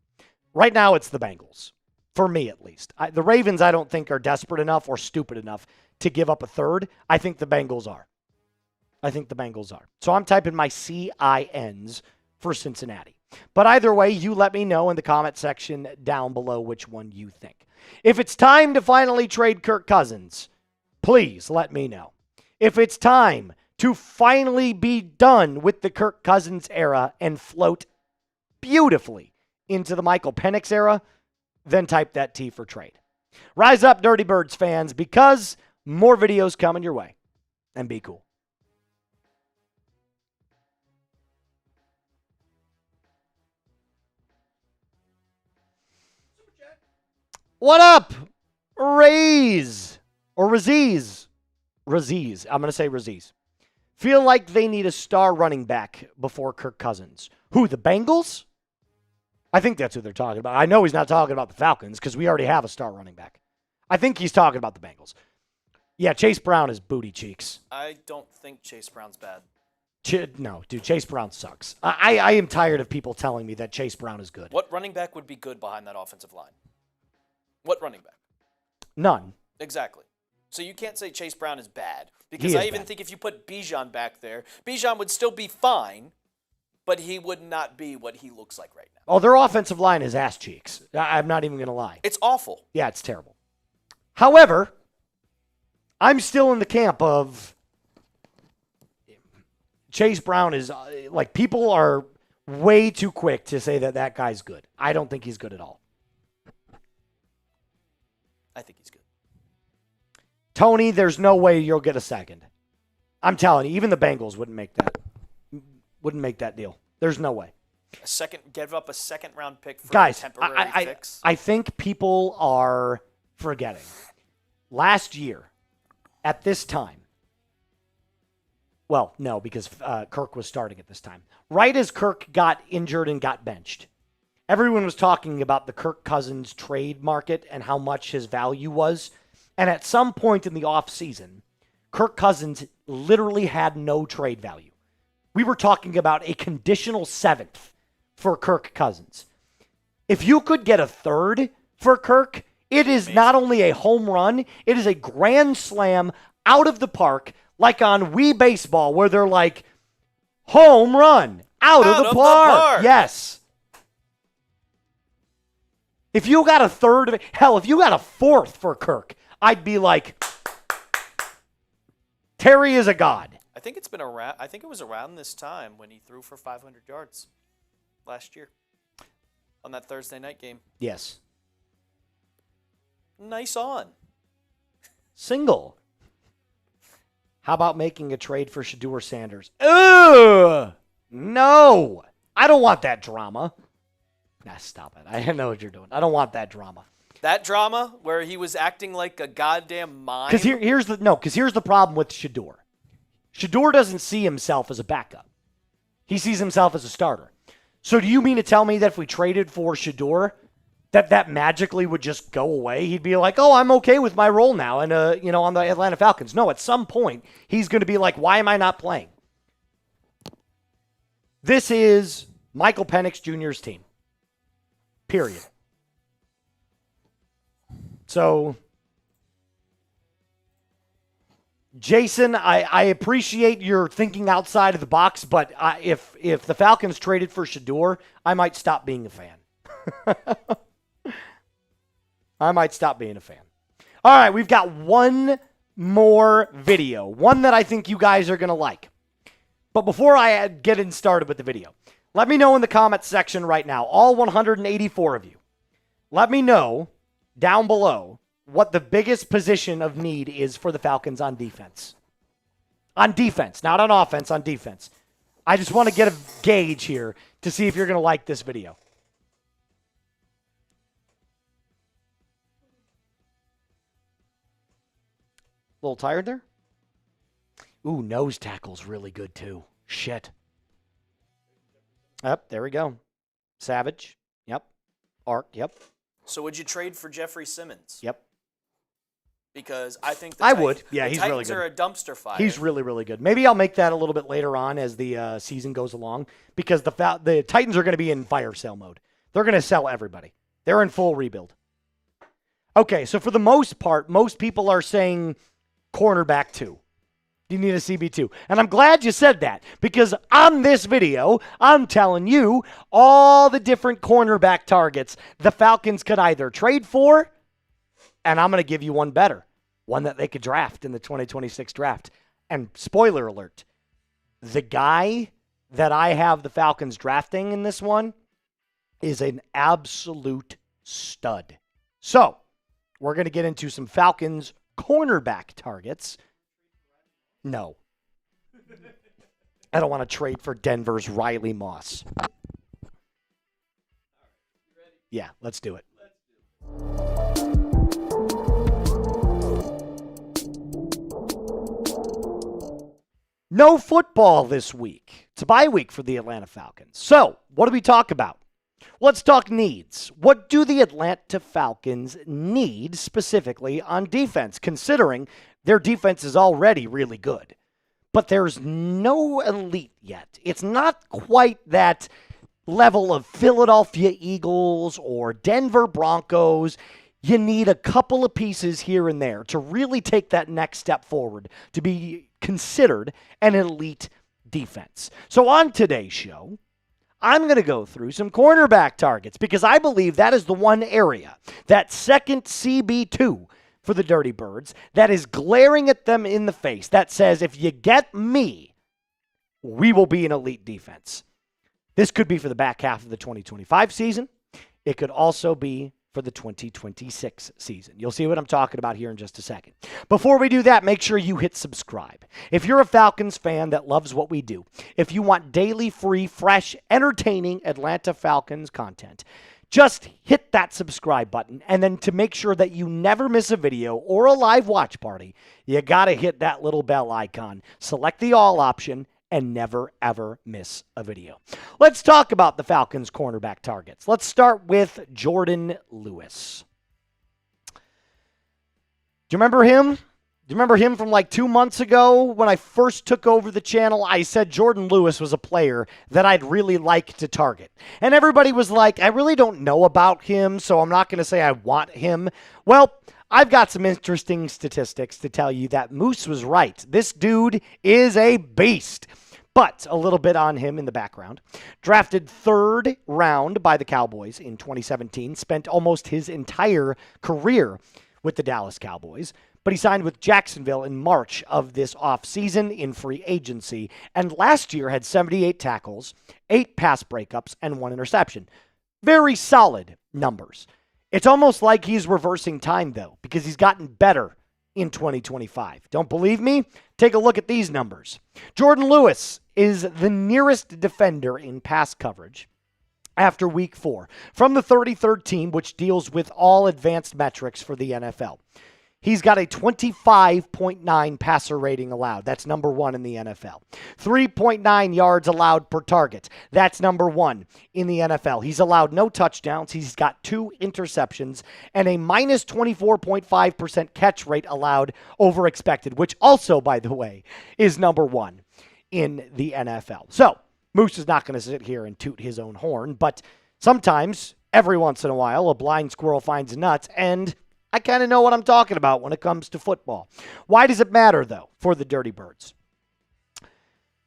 Right now, it's the Bengals, for me at least. The Ravens, I don't think, are desperate enough or stupid enough to give up a third. I think the Bengals are. So I'm typing my CINs for Cincinnati. But either way, you let me know in the comment section down below which one you think. If it's time to finally trade Kirk Cousins, please let me know. If it's time to finally be done with the Kirk Cousins era and float beautifully into the Michael Penix era, then type that T for trade. Rise up, Dirty Birds fans, because more videos coming your way. And be cool. What up, Raze? Or Raziz? Raziz. I'm going to say Raziz. Feel like they need a star running back before Kirk Cousins. Who, the Bengals? I think that's who they're talking about. I know he's not talking about the Falcons because we already have a star running back. I think he's talking about the Bengals. Yeah, Chase Brown is booty cheeks. I don't think Chase Brown's bad. No, dude, Chase Brown sucks. I am tired of people telling me that Chase Brown is good. What running back would be good behind that offensive line? What running back? None. Exactly. So you can't say Chase Brown is bad. Because I even think if you put Bijan back there, Bijan would still be fine, but he would not be what he looks like right now. Oh, their offensive line is ass cheeks. I'm not even going to lie. It's awful. Yeah, it's terrible. However, I'm still in the camp of Chase Brown is, people are way too quick to say that that guy's good. I don't think he's good at all. I think he's good. Tony, there's no way you'll get a second. I'm telling you, even the Bengals wouldn't make that deal. There's no way. Give up a second-round pick for Guys, a temporary fix? I think people are forgetting. Last year, at this time, well, no, because Kirk was starting at this time. Right as Kirk got injured and got benched, everyone was talking about the Kirk Cousins trade market and how much his value was. And at some point in the offseason, Kirk Cousins literally had no trade value. We were talking about a conditional 7th for Kirk Cousins. If you could get a 3rd for Kirk, it is not only a home run, it is a grand slam out of the park, like on Wii Baseball, where they're like, home run, out of the park. Yes. If you got a 3rd, hell, if you got a 4th for Kirk, I'd be like, Terry is a god. I think it's been around. I think it was around this time when he threw for 500 yards last year on that Thursday night game. Yes. Nice on. Single. How about making a trade for Shedeur Sanders? Ugh! No! I don't want that drama. Nah, stop it. I know what you're doing. I don't want that drama. That drama where he was acting like a goddamn mime. Because here's the problem with Shedeur. Shedeur doesn't see himself as a backup. He sees himself as a starter. So do you mean to tell me that if we traded for Shedeur, that magically would just go away? He'd be like, oh, I'm okay with my role now and on the Atlanta Falcons. No, at some point, he's going to be like, why am I not playing? This is Michael Penix Jr.'s team. Period. So, Jason, I appreciate your thinking outside of the box, but if the Falcons traded for Shedeur, I might stop being a fan. I might stop being a fan. All right, we've got one more video, one that I think you guys are going to like. But before I get started with the video, let me know in the comments section right now, all 184 of you, let me know down below what the biggest position of need is for the Falcons on defense. On defense, not on offense, on defense. I just want to get a gauge here to see if you're going to like this video. A little tired there? Ooh, nose tackle's really good too. Shit. Yep, there we go. Savage. Yep. Ark. Yep. So would you trade for Jeffrey Simmons? Yep. Because I think I would. Yeah, he's really Titans good. are a dumpster fire. He's really, really good. Maybe I'll make that a little bit later on as the season goes along because the Titans are going to be in fire sale mode. They're going to sell everybody. They're in full rebuild. Okay, so for the most part, most people are saying cornerback 2. You need a CB2. And I'm glad you said that because on this video, I'm telling you all the different cornerback targets the Falcons could either trade for, and I'm going to give you one better, one that they could draft in the 2026 draft. And spoiler alert, the guy that I have the Falcons drafting in this one is an absolute stud. So we're going to get into some Falcons cornerback targets. No. I don't want to trade for Denver's Riley Moss. Yeah, let's do it. No football this week. It's a bye week for the Atlanta Falcons. So, what do we talk about? Let's talk needs. What do the Atlanta Falcons need specifically on defense, considering their defense is already really good? But there's no elite yet. It's not quite that level of Philadelphia Eagles or Denver Broncos. You need a couple of pieces here and there to really take that next step forward to be considered an elite defense. So on today's show, I'm going to go through some cornerback targets because I believe that is the one area, that second CB2 for the Dirty Birds, that is glaring at them in the face, that says, if you get me, we will be an elite defense. This could be for the back half of the 2025 season. It could also be for the 2026 season. You'll see what I'm talking about here in just a second. Before we do that, make sure you hit subscribe. If you're a Falcons fan that loves what we do, if you want daily, free, fresh, entertaining Atlanta Falcons content, just hit that subscribe button. And then to make sure that you never miss a video or a live watch party, you got to hit that little bell icon, select the all option, and never, ever miss a video. Let's talk about the Falcons cornerback targets. Let's start with Jordan Lewis. Do you remember him? Do you remember him from like 2 months ago when I first took over the channel? I said Jordan Lewis was a player that I'd really like to target. And everybody was like, I really don't know about him, so I'm not going to say I want him. Well, I've got some interesting statistics to tell you that Moose was right. This dude is a beast. But a little bit on him in the background. Drafted 3rd round by the Cowboys in 2017. Spent almost his entire career with the Dallas Cowboys. But he signed with Jacksonville in March of this offseason in free agency. And last year had 78 tackles, 8 pass breakups, and 1 interception. Very solid numbers. It's almost like he's reversing time, though, because he's gotten better in 2025. Don't believe me? Take a look at these numbers. Jordan Lewis is the nearest defender in pass coverage after week 4 from the 33rd team, which deals with all advanced metrics for the NFL. He's got a 25.9 passer rating allowed. That's number 1 in the NFL. 3.9 yards allowed per target. That's number 1 in the NFL. He's allowed no touchdowns. He's got 2 interceptions and a minus 24.5% catch rate allowed over expected, which also, by the way, is number 1 in the NFL. So Moose is not going to sit here and toot his own horn, but sometimes, every once in a while, a blind squirrel finds nuts, and I kind of know what I'm talking about when it comes to football. Why does it matter, though, for the Dirty Birds?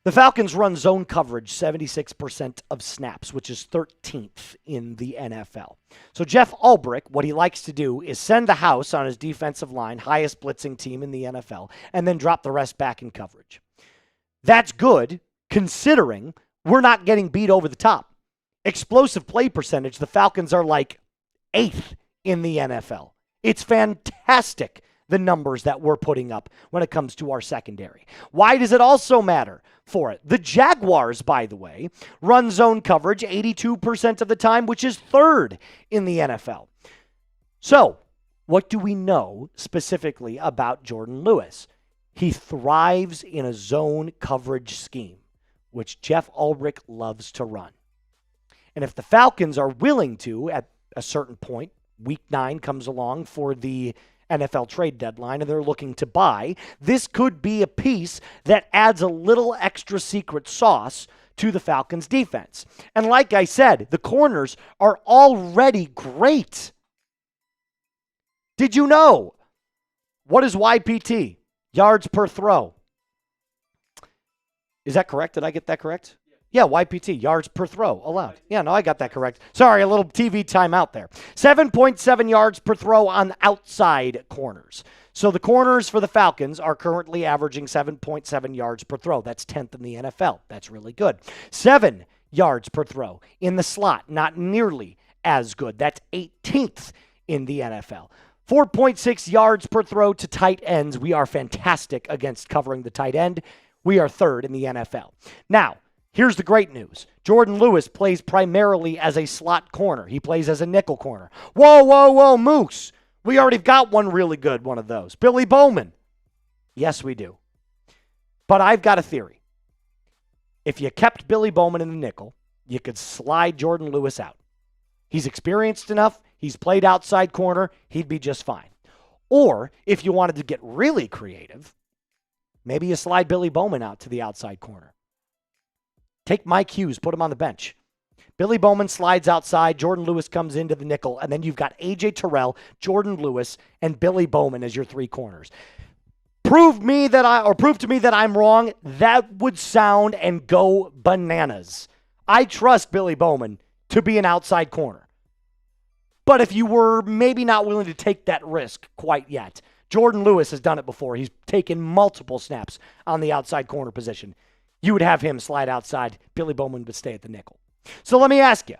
The Falcons run zone coverage 76% of snaps, which is 13th in the NFL. So Jeff Ulbrich, what he likes to do is send the house on his defensive line, highest blitzing team in the NFL, and then drop the rest back in coverage. That's good, considering we're not getting beat over the top. Explosive play percentage, the Falcons are like 8th in the NFL. It's fantastic, the numbers that we're putting up when it comes to our secondary. Why does it also matter for it? The Jaguars, by the way, run zone coverage 82% of the time, which is 3rd in the NFL. So, what do we know specifically about Jordan Lewis? He thrives in a zone coverage scheme, which Jeff Ulbrich loves to run. And if the Falcons are willing to, at a certain point, Week 9 comes along for the NFL trade deadline and they're looking to buy, this could be a piece that adds a little extra secret sauce to the Falcons defense. And like I said, the corners are already great. Did you know? What is YPT? Yards per throw. Is that correct? Did I get that correct? Yeah, YPT, yards per throw allowed. Yeah, no, I got that correct. Sorry, a little TV timeout there. 7.7 yards per throw on outside corners. So the corners for the Falcons are currently averaging 7.7 yards per throw. That's 10th in the NFL. That's really good. 7 yards per throw in the slot, not nearly as good. That's 18th in the NFL. 4.6 yards per throw to tight ends. We are fantastic against covering the tight end. We are 3rd in the NFL. Now, here's the great news. Jordan Lewis plays primarily as a slot corner. He plays as a nickel corner. Whoa, Moose. We already got one really good one of those. Billy Bowman. Yes, we do. But I've got a theory. If you kept Billy Bowman in the nickel, you could slide Jordan Lewis out. He's experienced enough. He's played outside corner. He'd be just fine. Or if you wanted to get really creative, maybe you slide Billy Bowman out to the outside corner. Take Mike Hughes, put him on the bench. Billy Bowman slides outside, Jordan Lewis comes into the nickel, and then you've got A.J. Terrell, Jordan Lewis, and Billy Bowman as your 3 corners. Prove to me that I'm wrong. That would sound and go bananas. I trust Billy Bowman to be an outside corner. But if you were maybe not willing to take that risk quite yet, Jordan Lewis has done it before. He's taken multiple snaps on the outside corner position. You would have him slide outside. Billy Bowman would stay at the nickel. So let me ask you,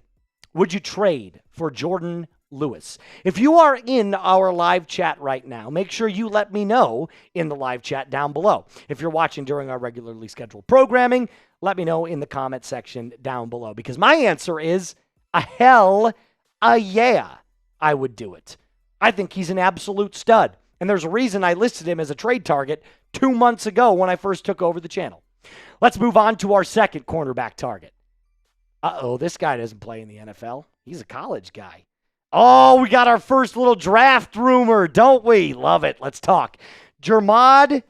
would you trade for Jordan Lewis? If you are in our live chat right now, make sure you let me know in the live chat down below. If you're watching during our regularly scheduled programming, let me know in the comment section down below. Because my answer is a hell yeah, I would do it. I think he's an absolute stud. And there's a reason I listed him as a trade target 2 months ago when I first took over the channel. Let's move on to our second cornerback target. This guy doesn't play in the NFL. He's a college guy. Oh, we got our first little draft rumor, don't we? Love it. Let's talk. Jermod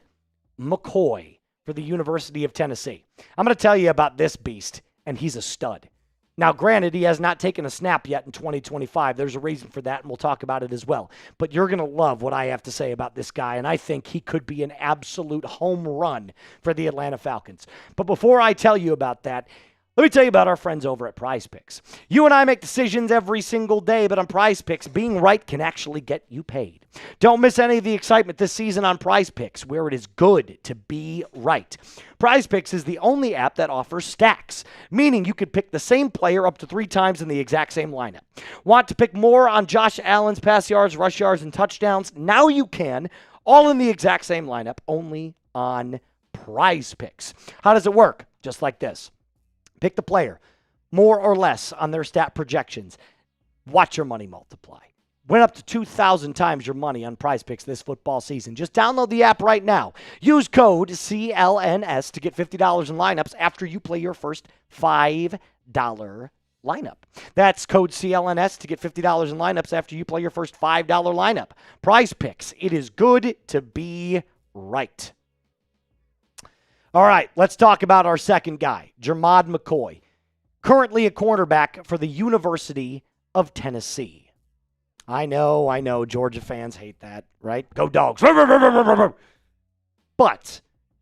McCoy for the University of Tennessee. I'm going to tell you about this beast, and he's a stud. Now, granted, he has not taken a snap yet in 2025. There's a reason for that, and we'll talk about it as well. But you're going to love what I have to say about this guy, and I think he could be an absolute home run for the Atlanta Falcons. But before I tell you about that, let me tell you about our friends over at Prize Picks. You and I make decisions every single day, but on Prize Picks, being right can actually get you paid. Don't miss any of the excitement this season on Prize Picks, where it is good to be right. Prize Picks is the only app that offers stacks, meaning you could pick the same player up to 3 times in the exact same lineup. Want to pick more on Josh Allen's pass yards, rush yards, and touchdowns? Now you can, all in the exact same lineup, only on Prize Picks. How does it work? Just like this. Pick the player, more or less on their stat projections. Watch your money multiply. Win up to 2,000 times your money on Prize Picks this football season. Just download the app right now. Use code CLNS to get $50 in lineups after you play your first $5 lineup. That's code CLNS to get $50 in lineups after you play your first $5 lineup. Prize Picks. It is good to be right. All right, let's talk about our second guy, Jermod McCoy, currently a cornerback for the University of Tennessee. I know, Georgia fans hate that, right? Go Dogs. But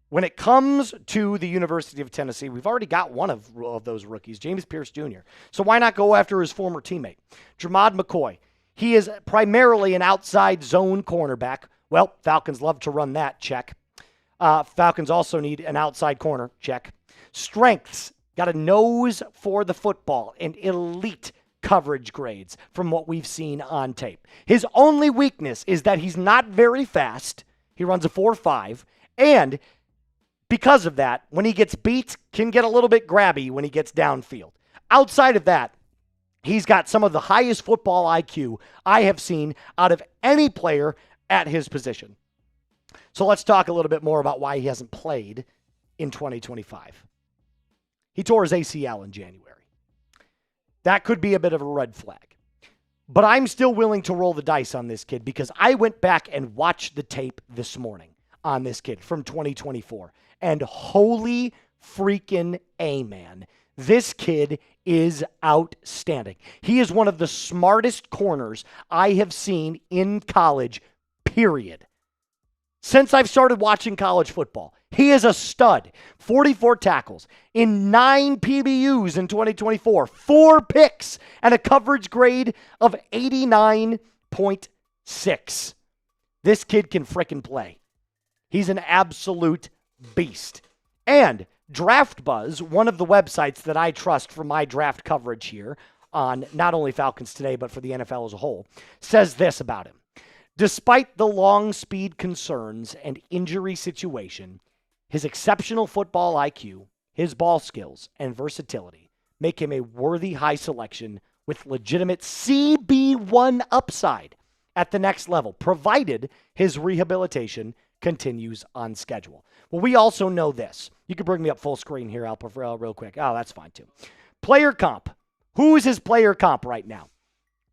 when it comes to the University of Tennessee, we've already got one of those rookies, James Pierce Jr. So why not go after his former teammate, Jermod McCoy? He is primarily an outside zone cornerback. Well, Falcons love to run that, check. Falcons also need an outside corner, check. Strengths, got a nose for the football and elite coverage grades from what we've seen on tape. His only weakness is that he's not very fast. He runs a 4.5, and because of that, when he gets beat, can get a little bit grabby when he gets downfield. Outside of that, he's got some of the highest football IQ I have seen out of any player at his position. So let's talk a little bit more about why he hasn't played in 2025. He tore his ACL in January. That could be a bit of a red flag. But I'm still willing to roll the dice on this kid because I went back and watched the tape this morning on this kid from 2024. And holy freaking A, man. This kid is outstanding. He is one of the smartest corners I have seen in college, period. since I've started watching college football. He is a stud. 44 tackles in 9 PBUs in 2024, 4 picks, and a coverage grade of 89.6. This kid can frickin' play. He's an absolute beast. And Draft Buzz, one of the websites that I trust for my draft coverage here on not only Falcons Today, but for the NFL as a whole, says this about him. Despite the long speed concerns and injury situation, his exceptional football IQ, his ball skills, and versatility make him a worthy high selection with legitimate CB1 upside at the next level, provided his rehabilitation continues on schedule. Well, we also know this. You can bring me up full screen here, Alpha, real quick. Oh, that's fine too. Player comp. Who is his player comp right now?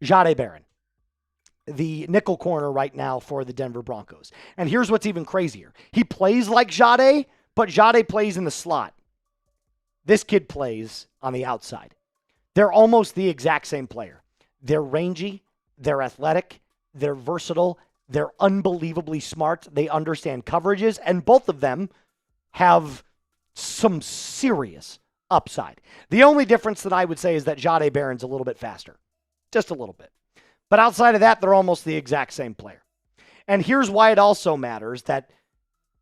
Jahdae Barron, the nickel corner right now for the Denver Broncos. And here's what's even crazier. He plays like Jahdae, but Jahdae plays in the slot. This kid plays on the outside. They're almost the exact same player. They're rangy, they're athletic, they're versatile, they're unbelievably smart, they understand coverages, and both of them have some serious upside. The only difference that I would say is that Jahdae Barron's a little bit faster. Just a little bit. But outside of that, they're almost the exact same player. And here's why it also matters that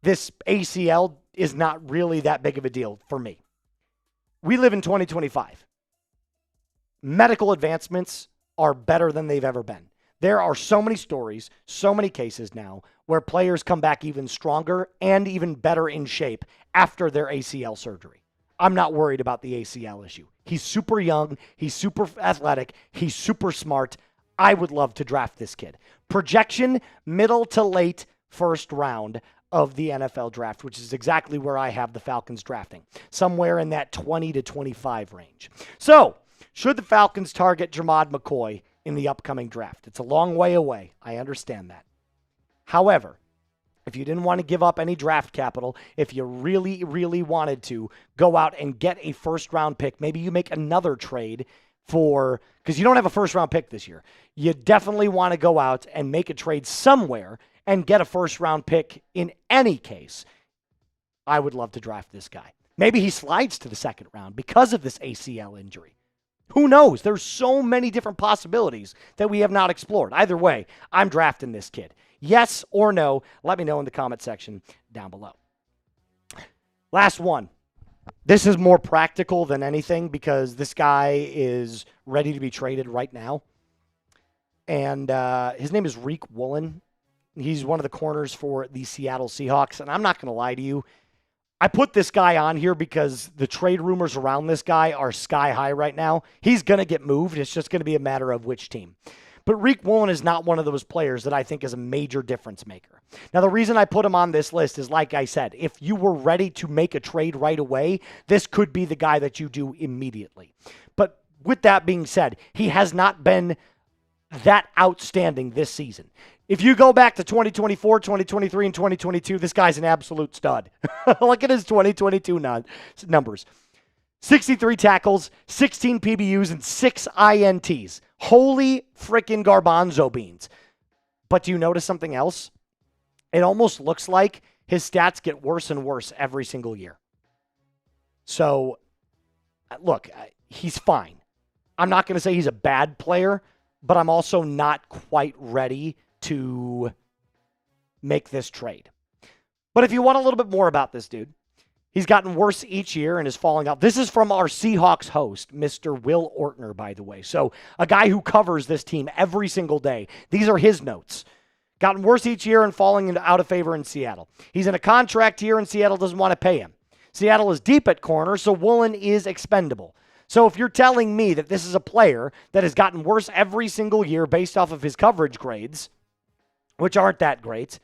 this ACL is not really that big of a deal for me. We live in 2025. Medical advancements are better than they've ever been. There are so many stories, so many cases now where players come back even stronger and even better in shape after their ACL surgery. I'm not worried about the ACL issue. He's super young. He's super athletic. He's super smart. I would love to draft this kid. Projection, middle to late first round of the NFL draft, which is exactly where I have the Falcons drafting, somewhere in that 20 to 25 range. So, should the Falcons target Jermod McCoy in the upcoming draft? It's a long way away. I understand that. However, if you didn't want to give up any draft capital, if you really, really wanted to go out and get a first-round pick, maybe you make another trade because you don't have a first-round pick this year. You definitely want to go out and make a trade somewhere and get a first-round pick in any case. I would love to draft this guy. Maybe he slides to the second round because of this ACL injury. Who knows? There's so many different possibilities that we have not explored. Either way, I'm drafting this kid. Yes or no? Let me know in the comment section down below. Last one. This is more practical than anything because this guy is ready to be traded right now. And his name is Reek Woolen. He's one of the corners for the Seattle Seahawks. And I'm not going to lie to you. I put this guy on here because the trade rumors around this guy are sky high right now. He's going to get moved. It's just going to be a matter of which team. But Reek Woolen is not one of those players that I think is a major difference maker. Now, the reason I put him on this list is, like I said, if you were ready to make a trade right away, this could be the guy that you do immediately. But with that being said, he has not been that outstanding this season. If you go back to 2024, 2023, and 2022, this guy's an absolute stud. Look at his 2022 numbers. 63 tackles, 16 PBUs, and 6 INTs. Holy frickin' garbanzo beans. But do you notice something else? It almost looks like his stats get worse and worse every single year. So, look, he's fine. I'm not going to say he's a bad player, but I'm also not quite ready to make this trade. But if you want a little bit more about this dude, he's gotten worse each year and is falling out. This is from our Seahawks host, Mr. Will Ortner, by the way. So a guy who covers this team every single day. These are his notes. Gotten worse each year and falling out of favor in Seattle. He's in a contract here and Seattle doesn't want to pay him. Seattle is deep at corner, so Woolen is expendable. So if you're telling me that this is a player that has gotten worse every single year based off of his coverage grades, which aren't that great,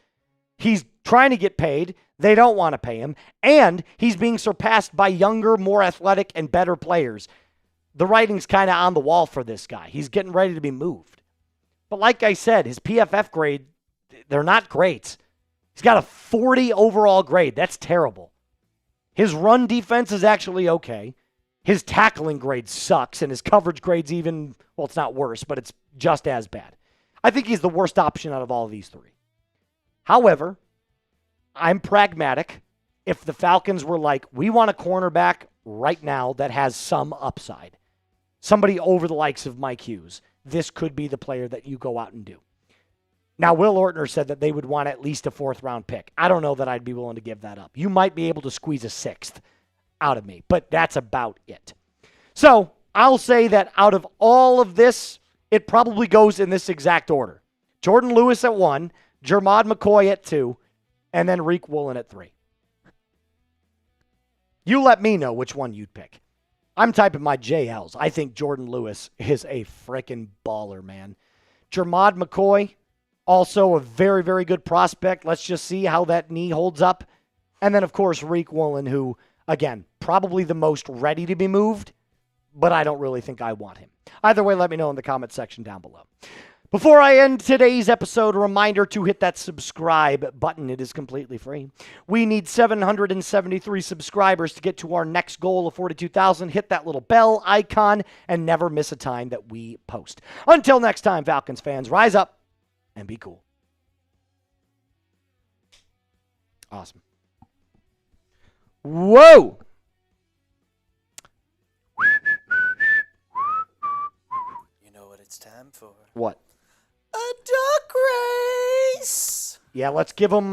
he's trying to get paid, they don't want to pay him, and he's being surpassed by younger, more athletic, and better players. The writing's kind of on the wall for this guy. He's getting ready to be moved. But like I said, his PFF grade, they're not great. He's got a 40 overall grade. That's terrible. His run defense is actually okay. His tackling grade sucks, and his coverage grade's even, well, it's not worse, but it's just as bad. I think he's the worst option out of all of these three. However, I'm pragmatic. If the Falcons were like, we want a cornerback right now that has some upside, somebody over the likes of Mike Hughes, this could be the player that you go out and do. Now, Will Ortner said that they would want at least a 4th-round pick. I don't know that I'd be willing to give that up. You might be able to squeeze a 6th out of me, but that's about it. So I'll say that out of all of this, it probably goes in this exact order. Jordan Lewis at 1, Jermod McCoy at 2, and then Reek Woolen at 3. You let me know which one you'd pick. I'm typing my JLs. I think Jordan Lewis is a freaking baller, man. Jermod McCoy, also a very, very good prospect. Let's just see how that knee holds up. And then, of course, Reek Woolen, who, again, probably the most ready to be moved, but I don't really think I want him. Either way, let me know in the comment section down below. Before I end today's episode, a reminder to hit that subscribe button. It is completely free. We need 773 subscribers to get to our next goal of 42,000. Hit that little bell icon and never miss a time that we post. Until next time, Falcons fans, rise up and be cool. Awesome. Whoa! You know what it's time for? What? A duck race. Yeah, let's give them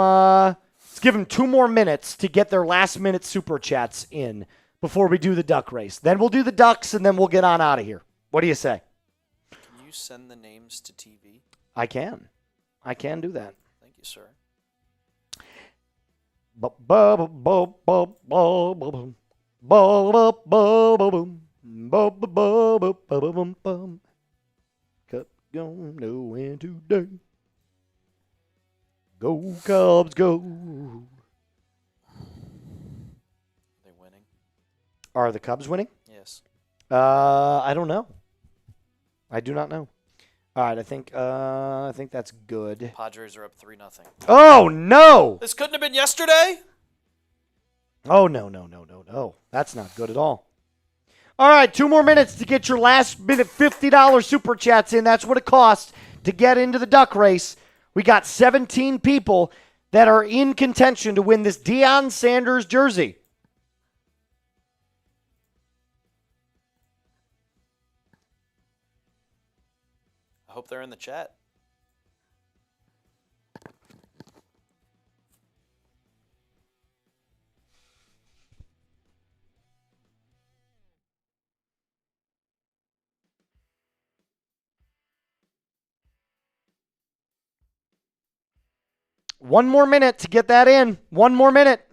2 more minutes to get their last-minute super chats in before we do the duck race. Then we'll do the ducks, and then we'll get on out of here. What do you say? Can you send the names to TV? I can. I can do that. Thank you, sir. Gonna win today. Go Cubs, go. Are they winning? Are the Cubs winning? Yes. I don't know. I do not know. All right, I think that's good. Padres are up 3-0. Oh no! This couldn't have been yesterday. Oh no! That's not good at all. All right, 2 more minutes to get your last-minute $50 super chats in. That's what it costs to get into the duck race. We got 17 people that are in contention to win this Deion Sanders jersey. I hope they're in the chat. One more minute to get that in. 1 more minute.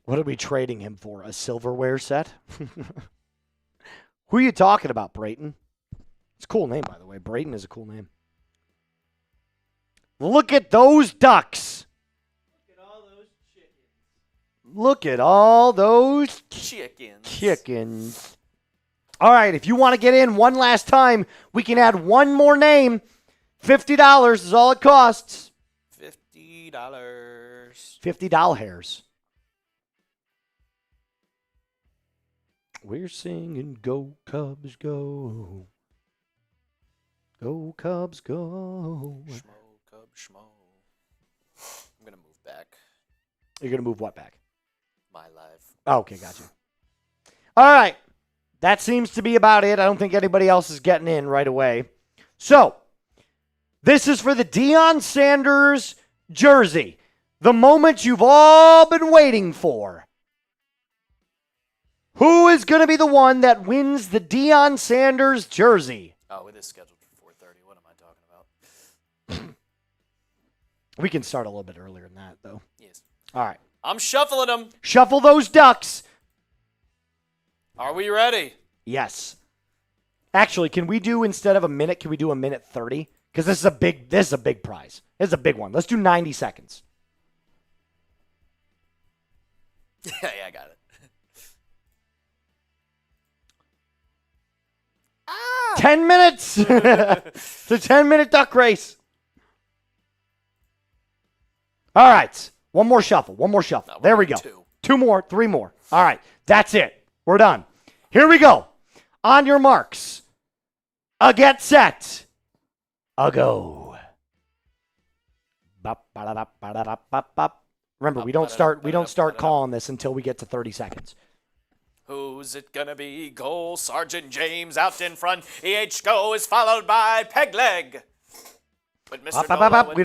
What are we trading him for? A silverware set? Who are you talking about, Brayton? It's a cool name, by the way. Brayton is a cool name. Look at those ducks. Look at all those chickens. Look at all those chickens. All right, if you want to get in one last time, we can add one more name. $50 is all it costs. $50. $50. We're singing Go Cubs Go. Go Cubs Go. Schmo, Cub, schmo. I'm going to move back. You're going to move what back? My life. Oh, okay, gotcha. All right. That seems to be about it. I don't think anybody else is getting in right away. So, this is for the Deion Sanders jersey. The moment you've all been waiting for. Who is going to be the one that wins the Deion Sanders jersey? Oh, it is scheduled for 4:30. What am I talking about? We can start a little bit earlier than that, though. Yes. All right. I'm shuffling them. Shuffle those ducks. Are we ready? Yes. Actually, can we do, instead of a minute, can we do a minute 30? Because this is a big prize. This is a big one. Let's do 90 seconds. Yeah, I got it. 10 minutes. It's a 10-minute duck race. All right. One more shuffle. No, There we go. 2. 2 more, 3 more. All right. That's it. We're done. Here we go. On your marks. A get set. A go. Remember, we don't start calling this until we get to 30 seconds. Who's it gonna be? Goal Sergeant James out in front. EH Go is followed by Pegleg. But Mr. We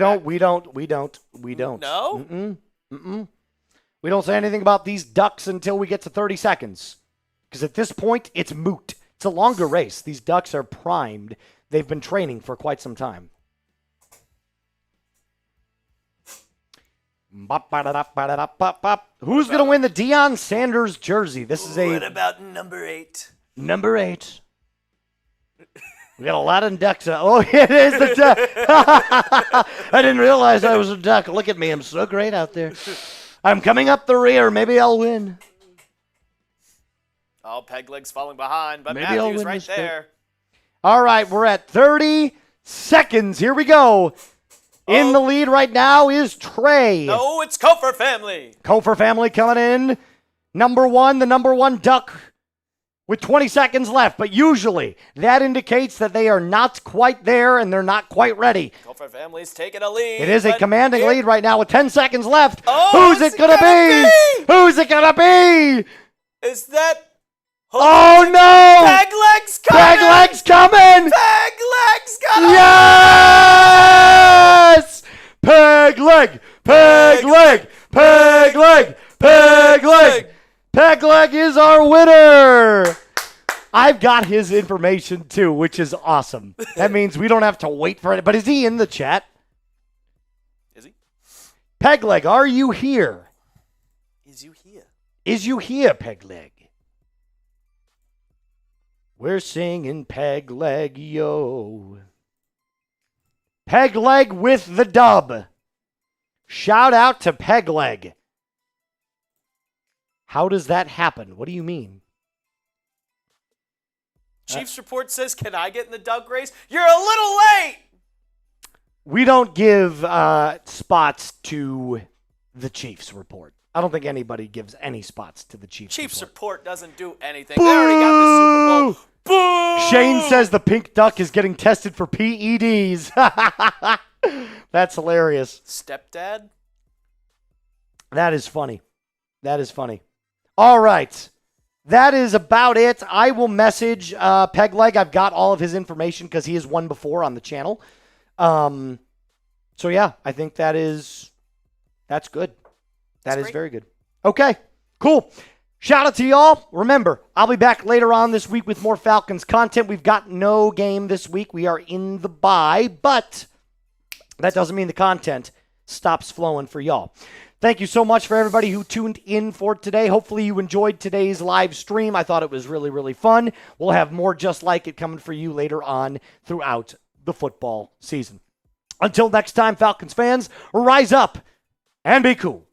don't. No? Mm-mm. We don't say anything about these ducks until we get to 30 seconds. Because at this point, it's moot. It's a longer race. These ducks are primed. They've been training for quite some time. Who's going to win the Deion Sanders jersey? This is What about number 8? Number 8. We got a lot of ducks. Oh, it is the duck. I didn't realize I was a duck. Look at me. I'm so great out there. I'm coming up the rear. Maybe I'll win. Oh, Pegleg's falling behind, but Maybe Matthews right there. All right, we're at 30 seconds. Here we go. In the lead right now is Trey. No, it's Kofer family. Kofer family coming in. The number one duck with 20 seconds left. But usually that indicates that they are not quite there and they're not quite ready. Kofer family's taking a lead. It is a commanding lead right now with 10 seconds left. Oh, who's it going to be? Who's it going to be? Is that... Oh, no! Pegleg's coming! Pegleg's coming! Pegleg's coming! Yes! Pegleg! Pegleg! Pegleg! Pegleg! Pegleg is our winner! I've got his information too, which is awesome. That means we don't have to wait for it. But is he in the chat? Is he? Pegleg, are you here? Is you here? Is you here, Pegleg? We're singing Pegleg, yo. Pegleg with the dub. Shout out to Pegleg. How does that happen? What do you mean? Chiefs report says, can I get in the duck race? You're a little late! We don't give spots to the Chiefs report. I don't think anybody gives any spots to the Chiefs report doesn't do anything. Boo! They already got the Super Bowl. Boo! Shane says the pink duck is getting tested for PEDs. That's hilarious. Stepdad? That is funny. All right. That is about it. I will message Pegleg. I've got all of his information because he has won before on the channel. So, yeah, I think that's good. That is very good. Okay, cool. Shout out to y'all. Remember, I'll be back later on this week with more Falcons content. We've got no game this week. We are in the bye, but that doesn't mean the content stops flowing for y'all. Thank you so much for everybody who tuned in for today. Hopefully you enjoyed today's live stream. I thought it was really, really fun. We'll have more just like it coming for you later on throughout the football season. Until next time, Falcons fans, rise up and be cool.